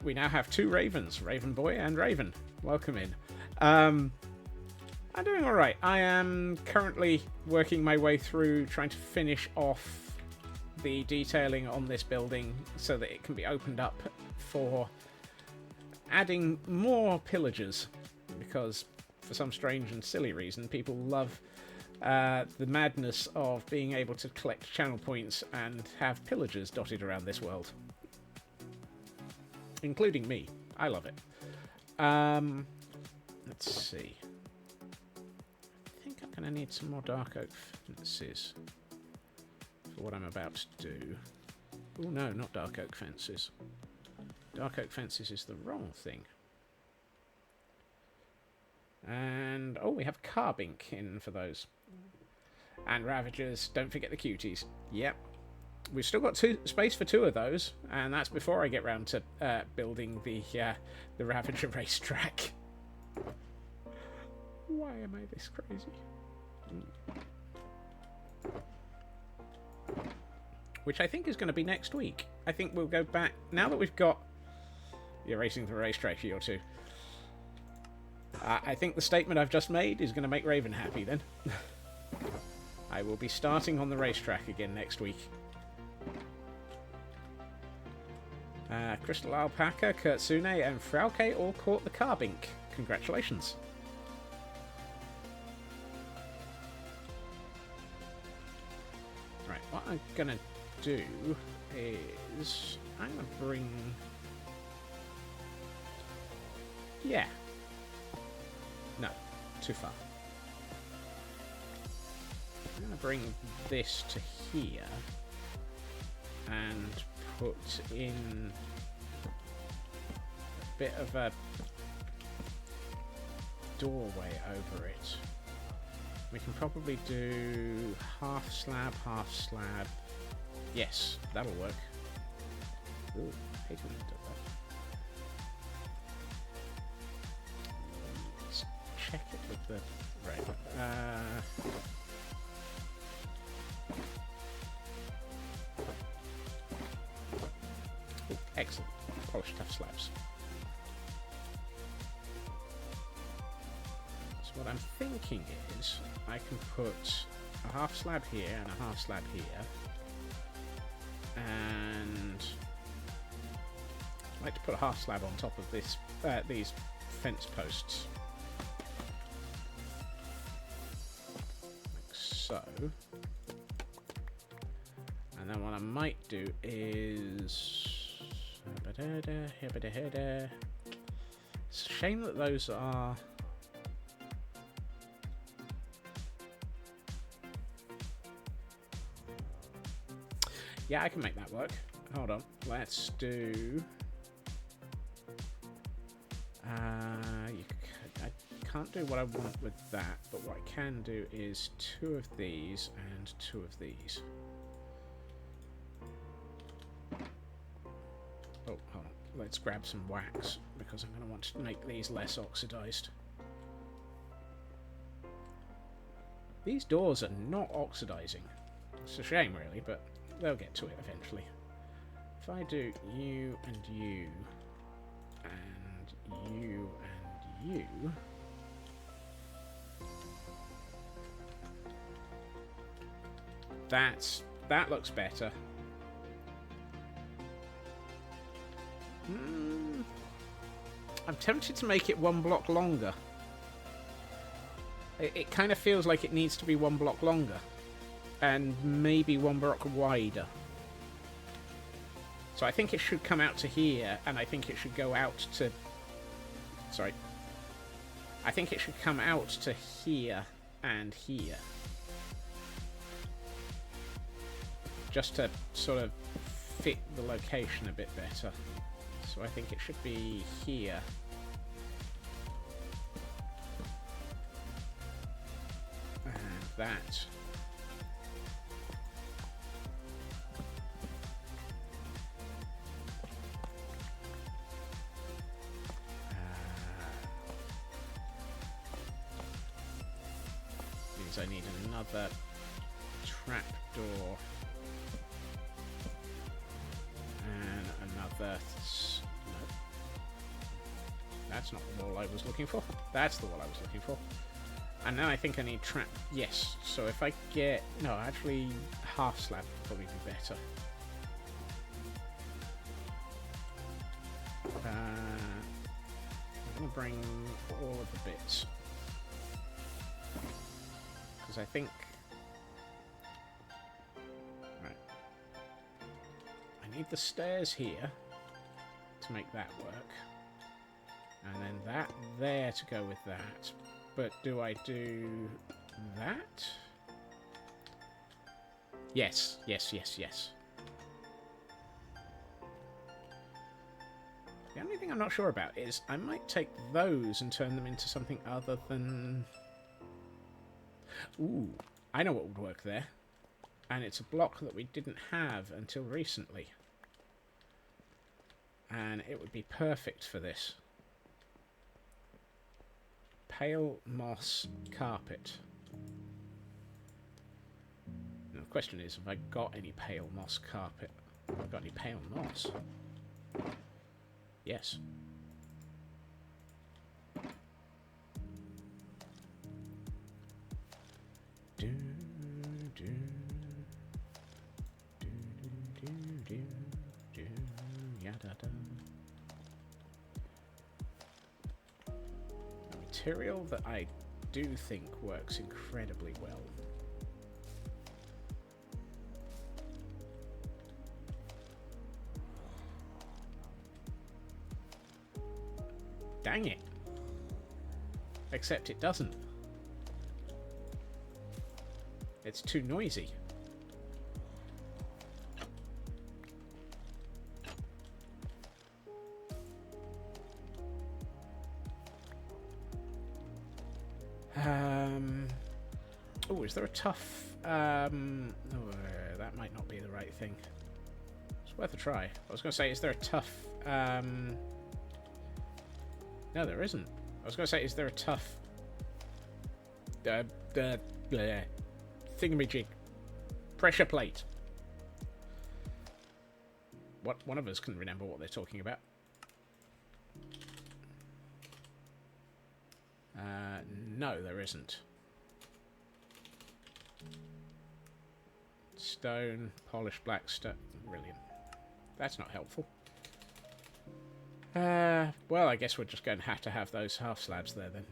We now have two Ravens, Raven Boy and Raven. Welcome in. I'm doing all right. I am currently working my way through trying to finish off the detailing on this building so that it can be opened up for adding more pillagers, because for some strange and silly reason people love the madness of being able to collect channel points and have pillagers dotted around this world. Including me. I love it. Let's see. I think I'm going to need some more dark oak fences for what I'm about to do. Oh no, not dark oak fences. Dark oak fences is the wrong thing. And, oh, we have Carbink in for those. And Ravagers, don't forget the cuties. Yep. We've still got space for two of those, and that's before I get round to building the Ravager racetrack. Why am I this crazy? Which I think is going to be next week. I think we'll go back, now that we've got... You're racing the racetrack, you two. I think the statement I've just made is going to make Raven happy then. I will be starting on the racetrack again next week. Crystal Alpaca, Kurtzune, and Frauke all caught the Carbink. Congratulations. Right, what I'm going to do is... I'm going to bring... Yeah. No, too far. I'm going to bring this to here and put in a bit of a doorway over it. We can probably do half slab, half slab. Yes, that'll work. Ooh, I hate when it does that. Let's check it with the... Right. Excellent. Polished tough slabs. So what I'm thinking is I can put a half slab here and a half slab here. And I'd like to put a half slab on top of this, these fence posts. Like so. And then what I might do is... It's a shame that those are... Yeah, I can make that work. Hold on. Let's do... I can't do what I want with that, but what I can do is 2 of these and 2 of these. Oh, hold on. Let's grab some wax, because I'm going to want to make these less oxidized. These doors are not oxidizing. It's a shame, really, but they'll get to it eventually. If I do you and you, and you and you... That looks better. I'm tempted to make it 1 block longer. It kind of feels like it needs to be 1 block longer. And maybe 1 block wider. So I think it should come out to here, and I think it should go out to... Sorry. I think it should come out to here and here. Just to sort of fit the location a bit better. So I think it should be here. And that. Means I need another trapdoor. And another... No. That's not the wall I was looking for. That's the wall I was looking for. And now I think I need trap... Yes. So if I get... No, actually, half slab would probably be better. I'm going to bring all of the bits. Because I think... Right. I need the stairs here to make that work. And then that there to go with that. But do I do that? Yes, yes, yes, yes. The only thing I'm not sure about is I might take those and turn them into something other than... Ooh, I know what would work there. And it's a block that we didn't have until recently. And it would be perfect for this. Pale moss carpet. Now the question is, have I got any pale moss carpet? Have I got any pale moss? Yes. Do, do, do, do, do, do, yada da. A material that I do think works incredibly well. Dang it. Except it doesn't. It's too noisy. Oh, is there a tough... that might not be the right thing. It's worth a try. I was going to say, is there a tough... No, there isn't. I was going to say, is there a tough... thingamajig. Pressure plate. What? One of us can remember what they're talking about. No, there isn't. Stone, polished black stone. Brilliant. That's not helpful. Well, I guess we're just going to have those half slabs there then.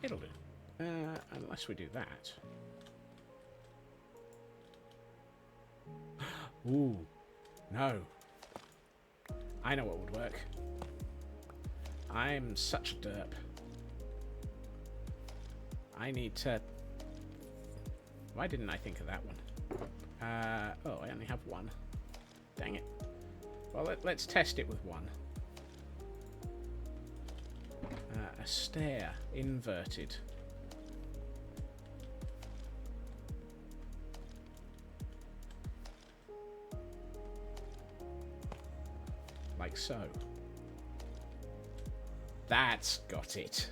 It'll do. Unless we do that. Ooh. No. I know what would work. I'm such a derp. I need to... Why didn't I think of that one? Oh, I only have one. Dang it. Well, let's test it with one. A stair, inverted. Like so. That's got it.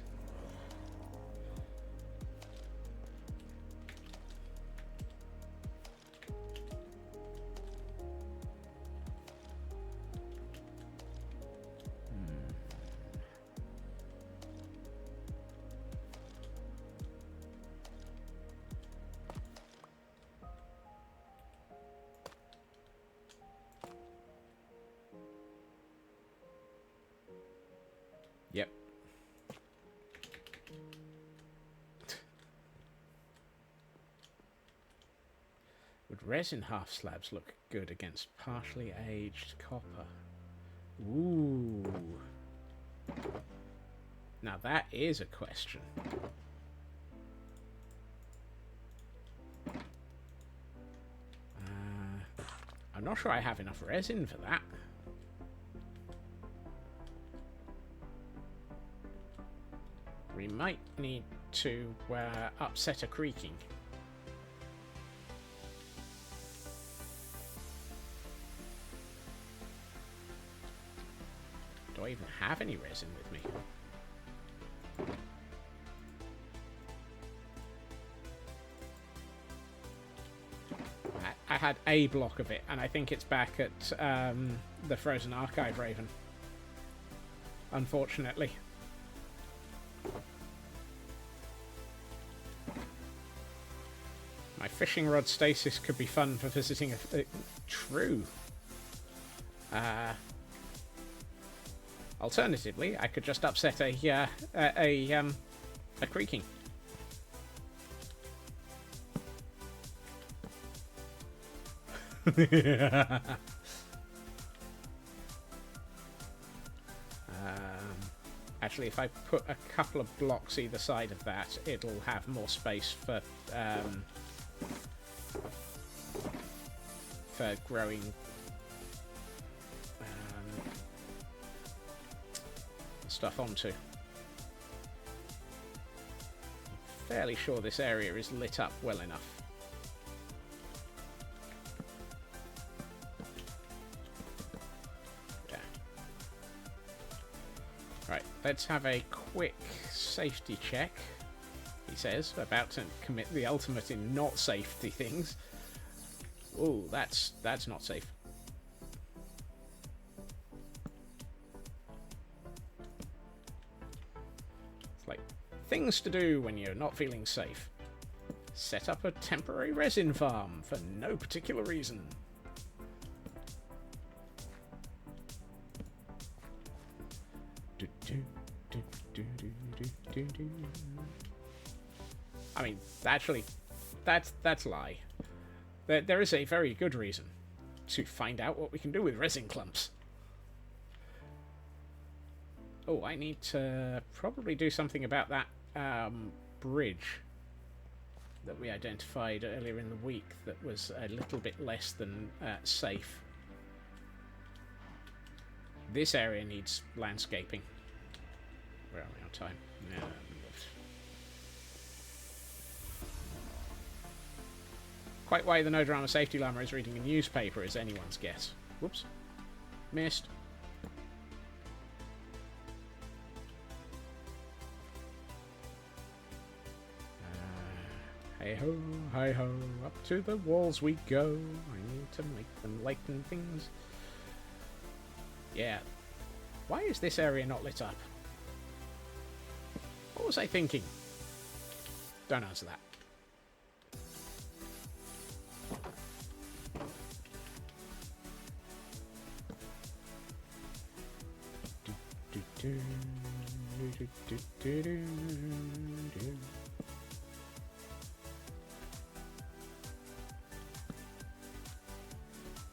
Yep. Would resin half slabs look good against partially aged copper? Ooh. Now that is a question. I'm not sure I have enough resin for that. We might need to upset a creaking. Do I even have any resin with me? I had a block of it, and I think it's back at the Frozen Archive Raven. Unfortunately. My fishing rod stasis could be fun for visiting a true. Alternatively, I could just upset a creaking. Actually, if I put a couple of blocks either side of that, it'll have more space for growing stuff onto. I'm fairly sure this area is lit up well enough. Yeah. Right, let's have a quick safety check. He says, about to commit the ultimate in not safety things. Ooh, that's not safe. It's like things to do when you're not feeling safe. Set up a temporary resin farm for no particular reason. I mean, actually, that's a lie. There is a very good reason. to find out what we can do with resin clumps. Oh, I need to probably do something about that bridge that we identified earlier in the week that was a little bit less than safe. This area needs landscaping. Where are we on time? No. Quite why the No Drama Safety Llama is reading a newspaper is anyone's guess. Whoops. Missed. Hey-ho, hi-ho, up to the walls we go. I need to make them lighten things. Yeah. Why is this area not lit up? What was I thinking? Don't answer that.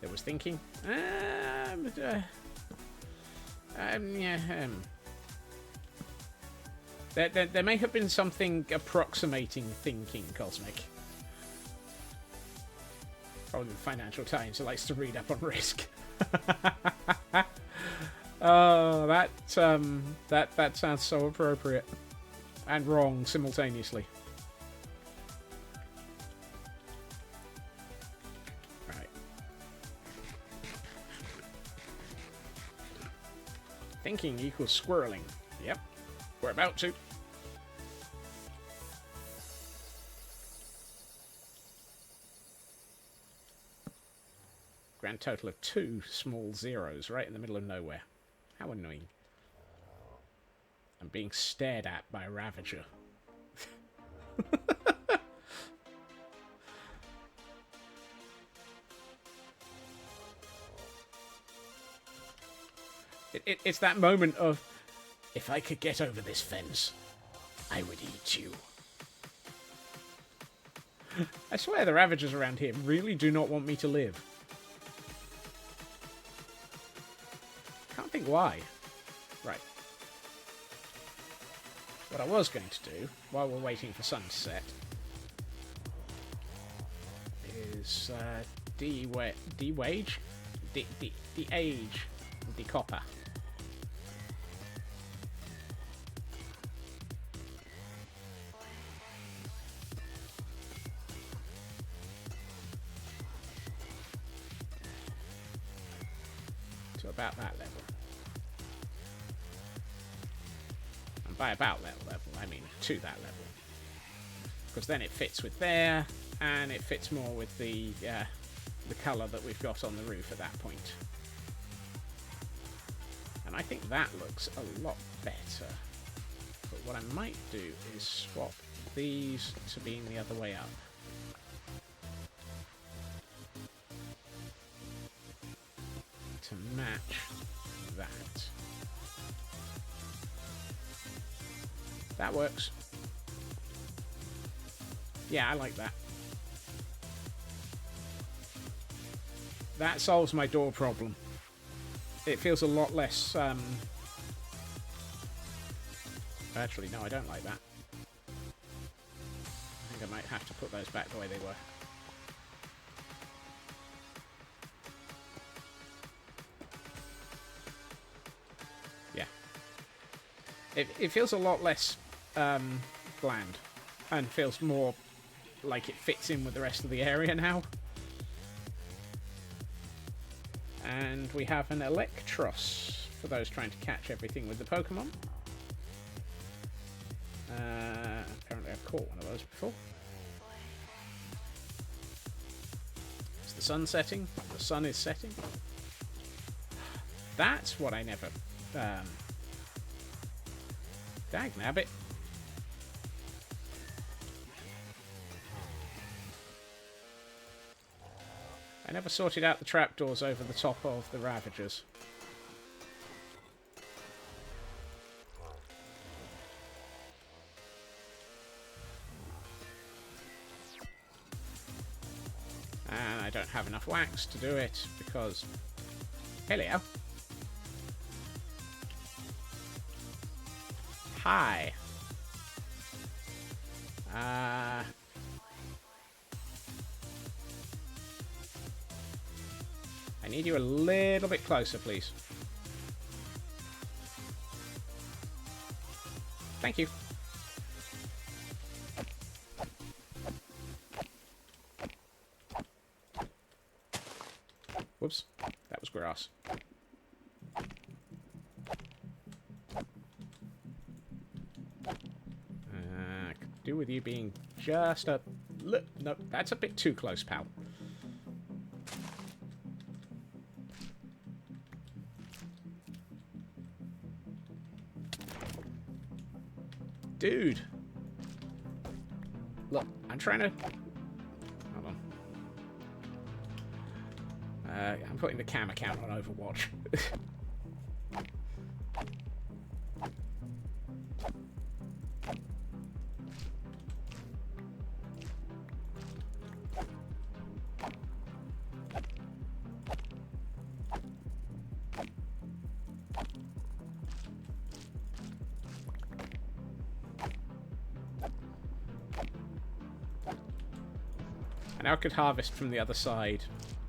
There was thinking. There may have been something approximating thinking, Cosmic. Probably the Financial Times, who likes to read up on risk. Oh, that sounds so appropriate and wrong simultaneously. Right. Thinking equals squirreling. Yep. We're about to. Grand total of 2 small zeros right in the middle of nowhere. How annoying. I'm being stared at by a Ravager. It's that moment of, if I could get over this fence, I would eat you. I swear the Ravagers around here really do not want me to live. Can't think why. Right. What I was going to do, while we're waiting for sun to set, is de-age the copper. To about that level. And by about that level, I mean to that level. Because then it fits with there, and it fits more with the colour that we've got on the roof at that point. And I think that looks a lot better. But what I might do is swap these to being the other way up. To match that. That works. Yeah, I like that. That solves my door problem. It feels a lot less, Actually, no, I don't like that. I think I might have to put those back the way they were. Yeah. It feels a lot less, bland. And feels more like it fits in with the rest of the area now. And we have an Electros for those trying to catch everything with the Pokemon. Apparently I've caught one of those before. Is the sun setting? The sun is setting. That's what I never... Dagnabbit. I never sorted out the trapdoors over the top of the Ravagers. And I don't have enough wax to do it because... Hello. Hi. I need you a little bit closer, please. Thank you. Whoops, that was grass. Could do with you being just a... No, that's a bit too close, pal. Dude. Look, I'm trying to... Hold on. I'm putting the cam account on Overwatch. I now could harvest from the other side,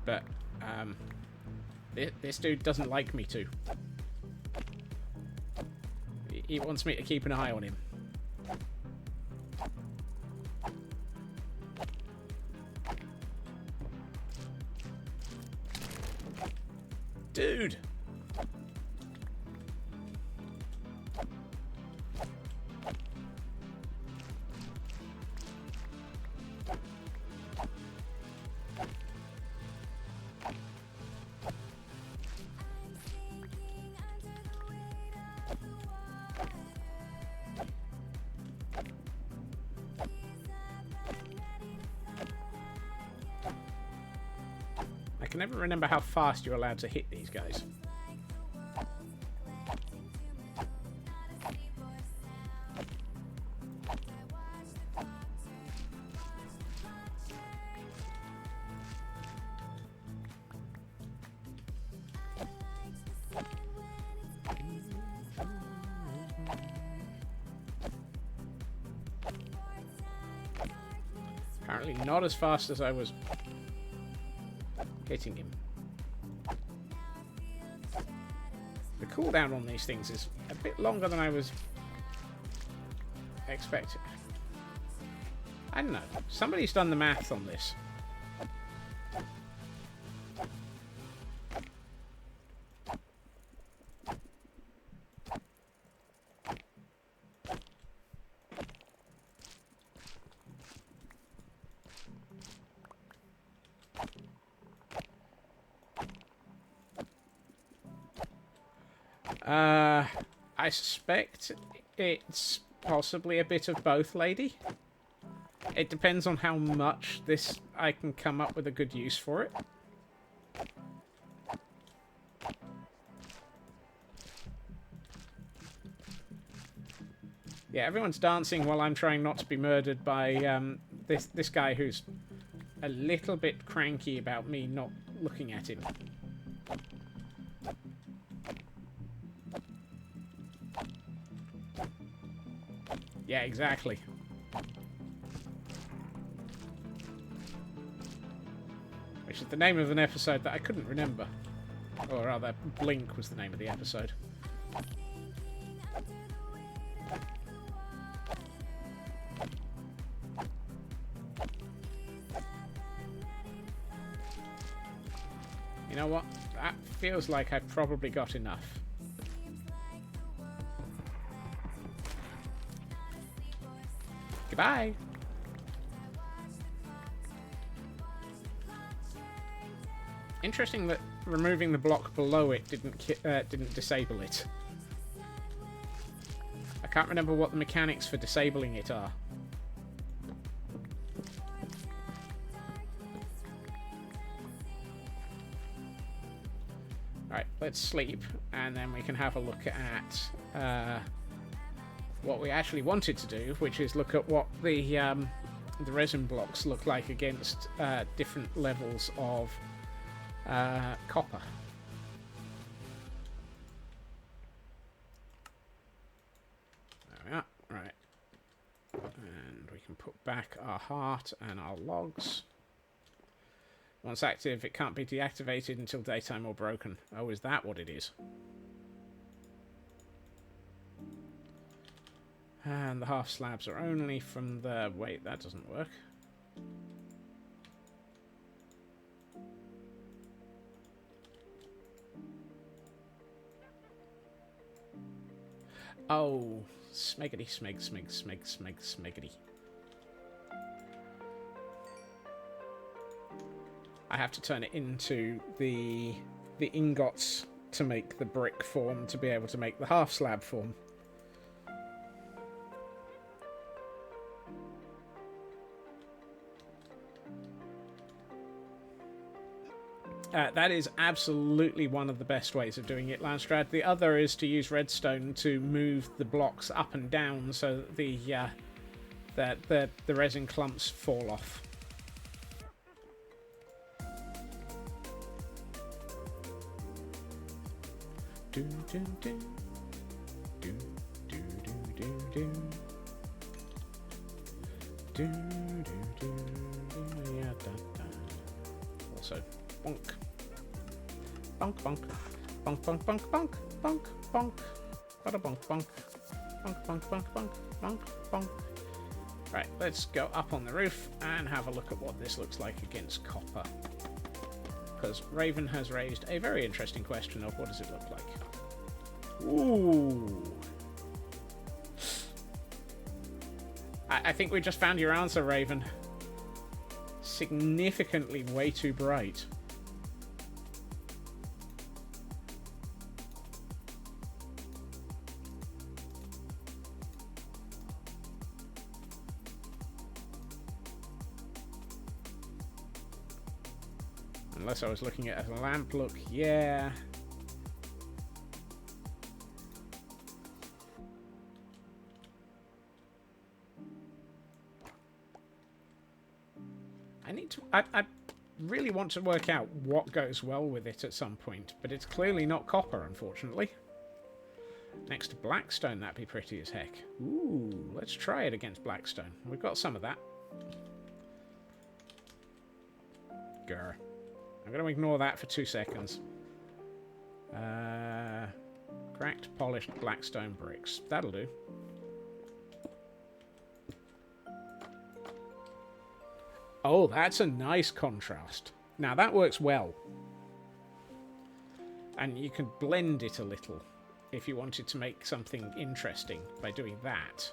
but this dude doesn't like me to. He wants me to keep an eye on him. Dude! I can never remember how fast you're allowed to hit these guys. Apparently not as fast as I was hitting him. The cooldown on these things is a bit longer than I was expecting. I don't know. Somebody's done the math on this. I suspect it's possibly a bit of both, lady. It depends on how much this I can come up with a good use for it. Yeah, everyone's dancing while I'm trying not to be murdered by this guy who's a little bit cranky about me not looking at him. Yeah, exactly. Which is the name of an episode that I couldn't remember. Or rather, Blink was the name of the episode. You know what? That feels like I've probably got enough. Goodbye. Interesting that removing the block below it didn't disable it. I can't remember what the mechanics for disabling it are. Alright, let's sleep, and then we can have a look at what we actually wanted to do, which is look at what the the resin blocks look like against different levels of copper. There we are. Right. And we can put back our heart and our logs. Once active, it can't be deactivated until daytime or broken. Oh, is that what it is? And the half slabs are only from the... Wait, that doesn't work. Oh, smeggity, smeggity. I have to turn it into the ingots to make the brick form to be able to make the half slab form. That is absolutely one of the best ways of doing it, Landstrad. The other is to use redstone to move the blocks up and down so that the resin clumps fall off. Do do do do do do do do do do yeah da da. Also bonk bonk bonk bonk bonk bonk bonk bonk bonk bada bonk bonk bonk bonk bonk bonk bonk bonk. Right, let's go up on the roof and have a look at what this looks like against copper. Because Raven has raised a very interesting question of what does it look like. Ooh. I think we just found your answer, Raven. Significantly way too bright. Unless I was looking at a lamp look, yeah. I really want to work out what goes well with it at some point, but it's clearly not copper, unfortunately. Next to Blackstone, that'd be pretty as heck. Ooh, let's try it against Blackstone. We've got some of that. Grr. I'm going to ignore that for 2 seconds. Cracked, polished Blackstone bricks. That'll do. Oh, that's a nice contrast. Now, that works well. And you can blend it a little if you wanted to make something interesting by doing that.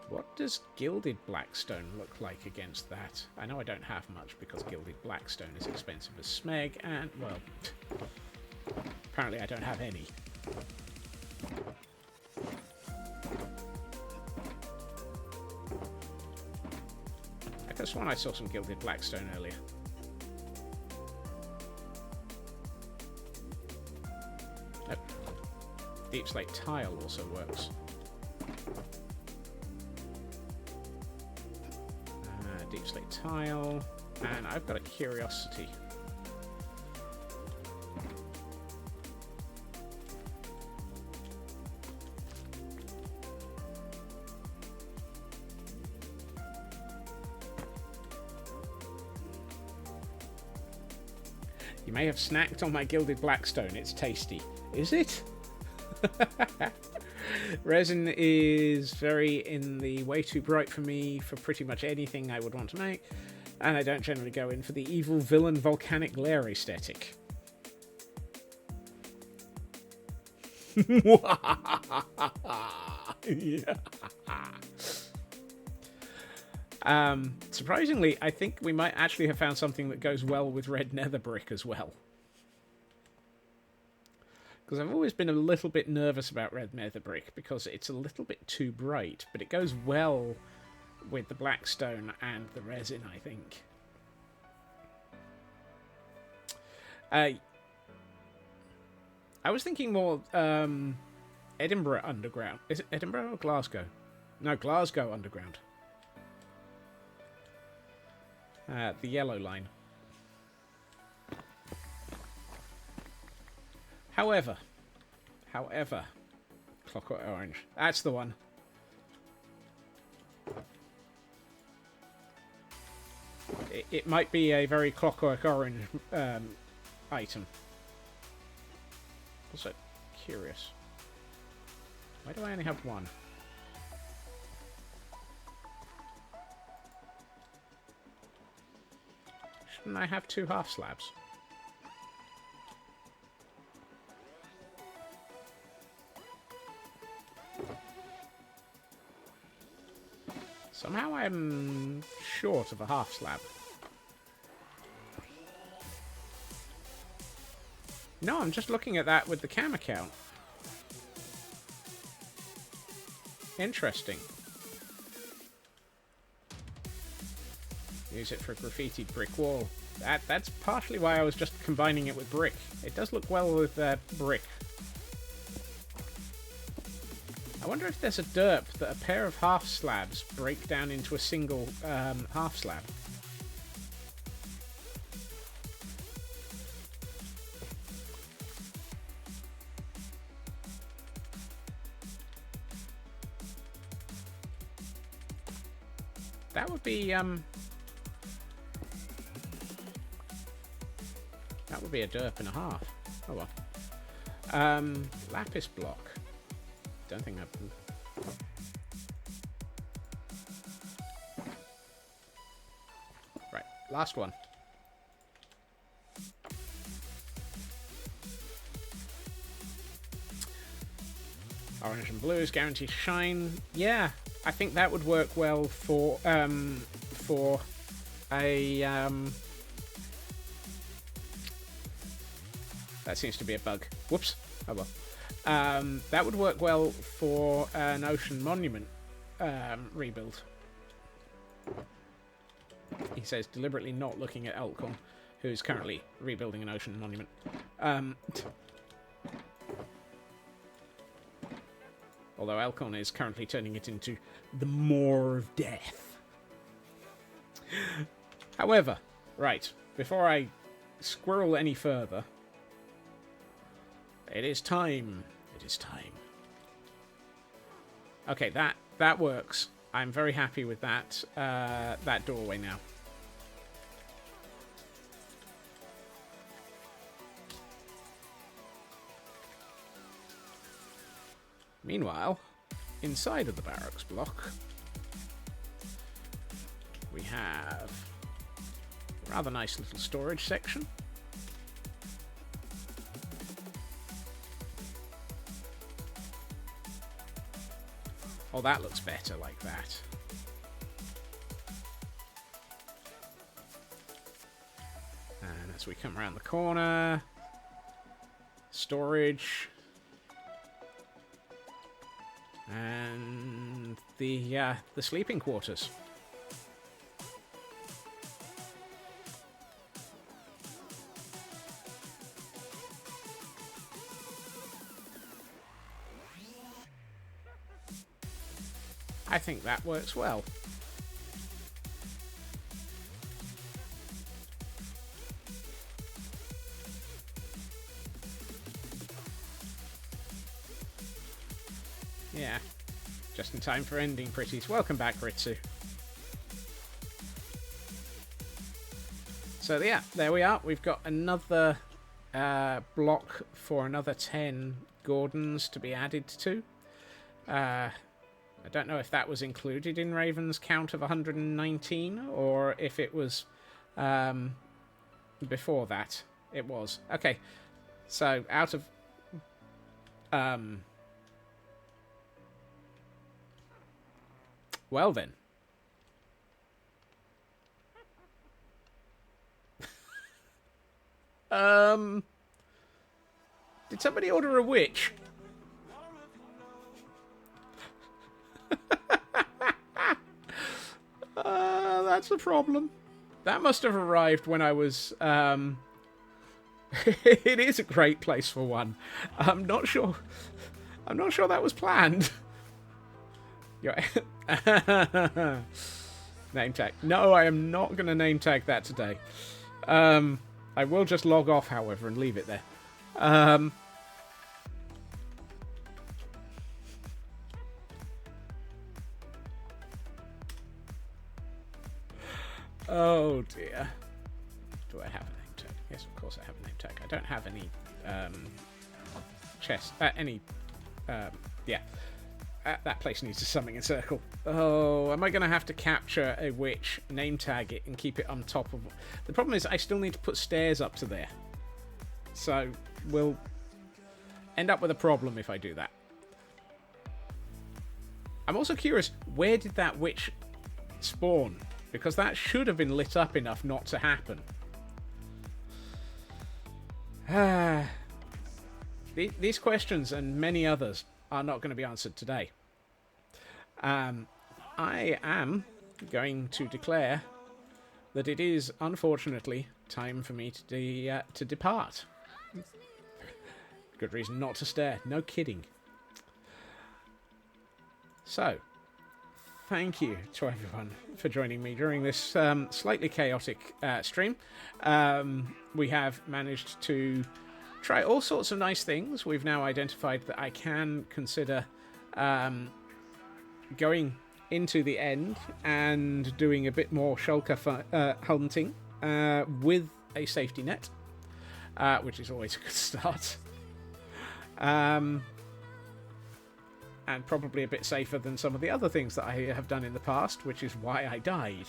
What does Gilded Blackstone look like against that? I know I don't have much because Gilded Blackstone is expensive as smeg, and, well, apparently I don't have any. I could have sworn I saw some Gilded Blackstone earlier. Nope. Deep slate tile also works. Deep slate tile, and I've got a curiosity. You may have snacked on my Gilded Blackstone. It's tasty. Is it? Resin is very in the way too bright for me for pretty much anything I would want to make, and I don't generally go in for the evil villain volcanic glare aesthetic. Surprisingly, I think we might actually have found something that goes well with red nether brick as well. Because I've always been a little bit nervous about red nether brick because it's a little bit too bright, but it goes well with the blackstone and the resin, I think. I was thinking more Edinburgh Underground. Is it Edinburgh or Glasgow? No, Glasgow Underground. The yellow line. However, Clockwork Orange. That's the one. It might be a very Clockwork Orange item. Also, curious. Why do I only have one? Shouldn't I have 2 half slabs? Somehow I'm short of a half slab. No, I'm just looking at that with the cam account. Interesting. Use it for a graffitied brick wall. That's partially why I was just combining it with brick. It does look well with brick. I wonder if there's a derp that a pair of half slabs break down into a single half slab. That would be a derp and a half. Oh well. Lapis block. Don't think I've... Right, last one. Orange and blue is guaranteed shine. Yeah, I think that would work well for a that seems to be a bug. Whoops. Oh well. That would work well for an ocean monument rebuild. He says, deliberately not looking at Elcon, who's currently rebuilding an ocean monument. Although Elcon is currently turning it into the Maw of Death. However, right, before I squirrel any further, it is time. It is time. Okay, that works. I'm very happy with that that doorway now. Meanwhile, inside of the barracks block, we have a rather nice little storage section. Oh, that looks better like that. And as we come around the corner, storage, and the sleeping quarters. I think that works well. Yeah, just in time for ending pretties. Welcome back, Ritsu. So yeah, there we are. We've got another block for another 10 Gordons to be added to. I don't know if that was included in Raven's count of 119, or if it was before that. It was. Okay, so out of... well then. Did somebody order a witch? That's a problem. That must have arrived when I was It is a great place for one. I'm not sure that was planned. Name tag. No, I am not going to name tag that today. I will just log off, however, and leave it there. Oh dear. Do I have a name tag? Yes, of course I have a name tag. I don't have any yeah. That place needs a summoning circle. Oh, am I going to have to capture a witch, name tag it, and keep it on top of... The problem is I still need to put stairs up to there. So we'll end up with a problem if I do that. I'm also curious, where did that witch spawn? Because that should have been lit up enough not to happen. These questions and many others are not going to be answered today. I am going to declare that it is, unfortunately, time for me to depart. Good reason not to stare. No kidding. So, thank you to everyone for joining me during this slightly chaotic stream. We have managed to try all sorts of nice things. We've now identified that I can consider going into the end and doing a bit more shulker hunting with a safety net, which is always a good start. And probably a bit safer than some of the other things that I have done in the past, which is why I died.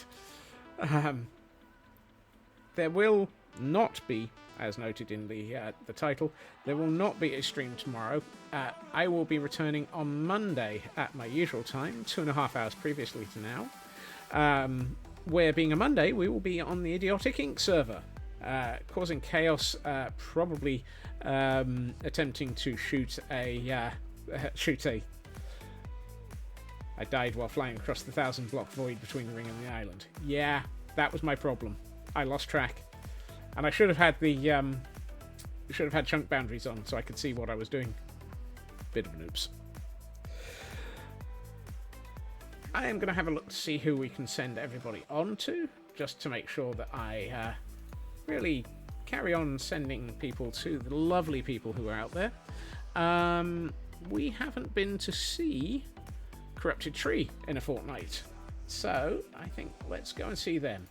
There will not be, as noted in the title, there will not be a stream tomorrow. I will be returning on Monday at my usual time, 2.5 hours previously to now. Where, being a Monday, we will be on the Idiotic Inc. server, causing chaos, probably attempting to shoot a... I died while flying across the 1,000-block void between the ring and the island. Yeah, that was my problem. I lost track. And I should have had chunk boundaries on so I could see what I was doing. Bit of an oops. I am going to have a look to see who we can send everybody on to, just to make sure that I really carry on sending people to the lovely people who are out there. We haven't been to see Corrupted Tree in a fortnight, so I think let's go and see them.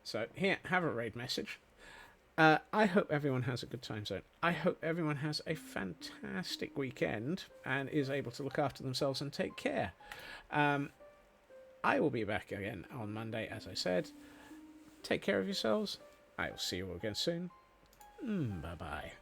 So here, have a raid message. I hope everyone has a good time zone. I hope everyone has a fantastic weekend and is able to look after themselves and take care. I will be back again on Monday, as I said. Take care of yourselves. I will see you all again soon. Bye-bye.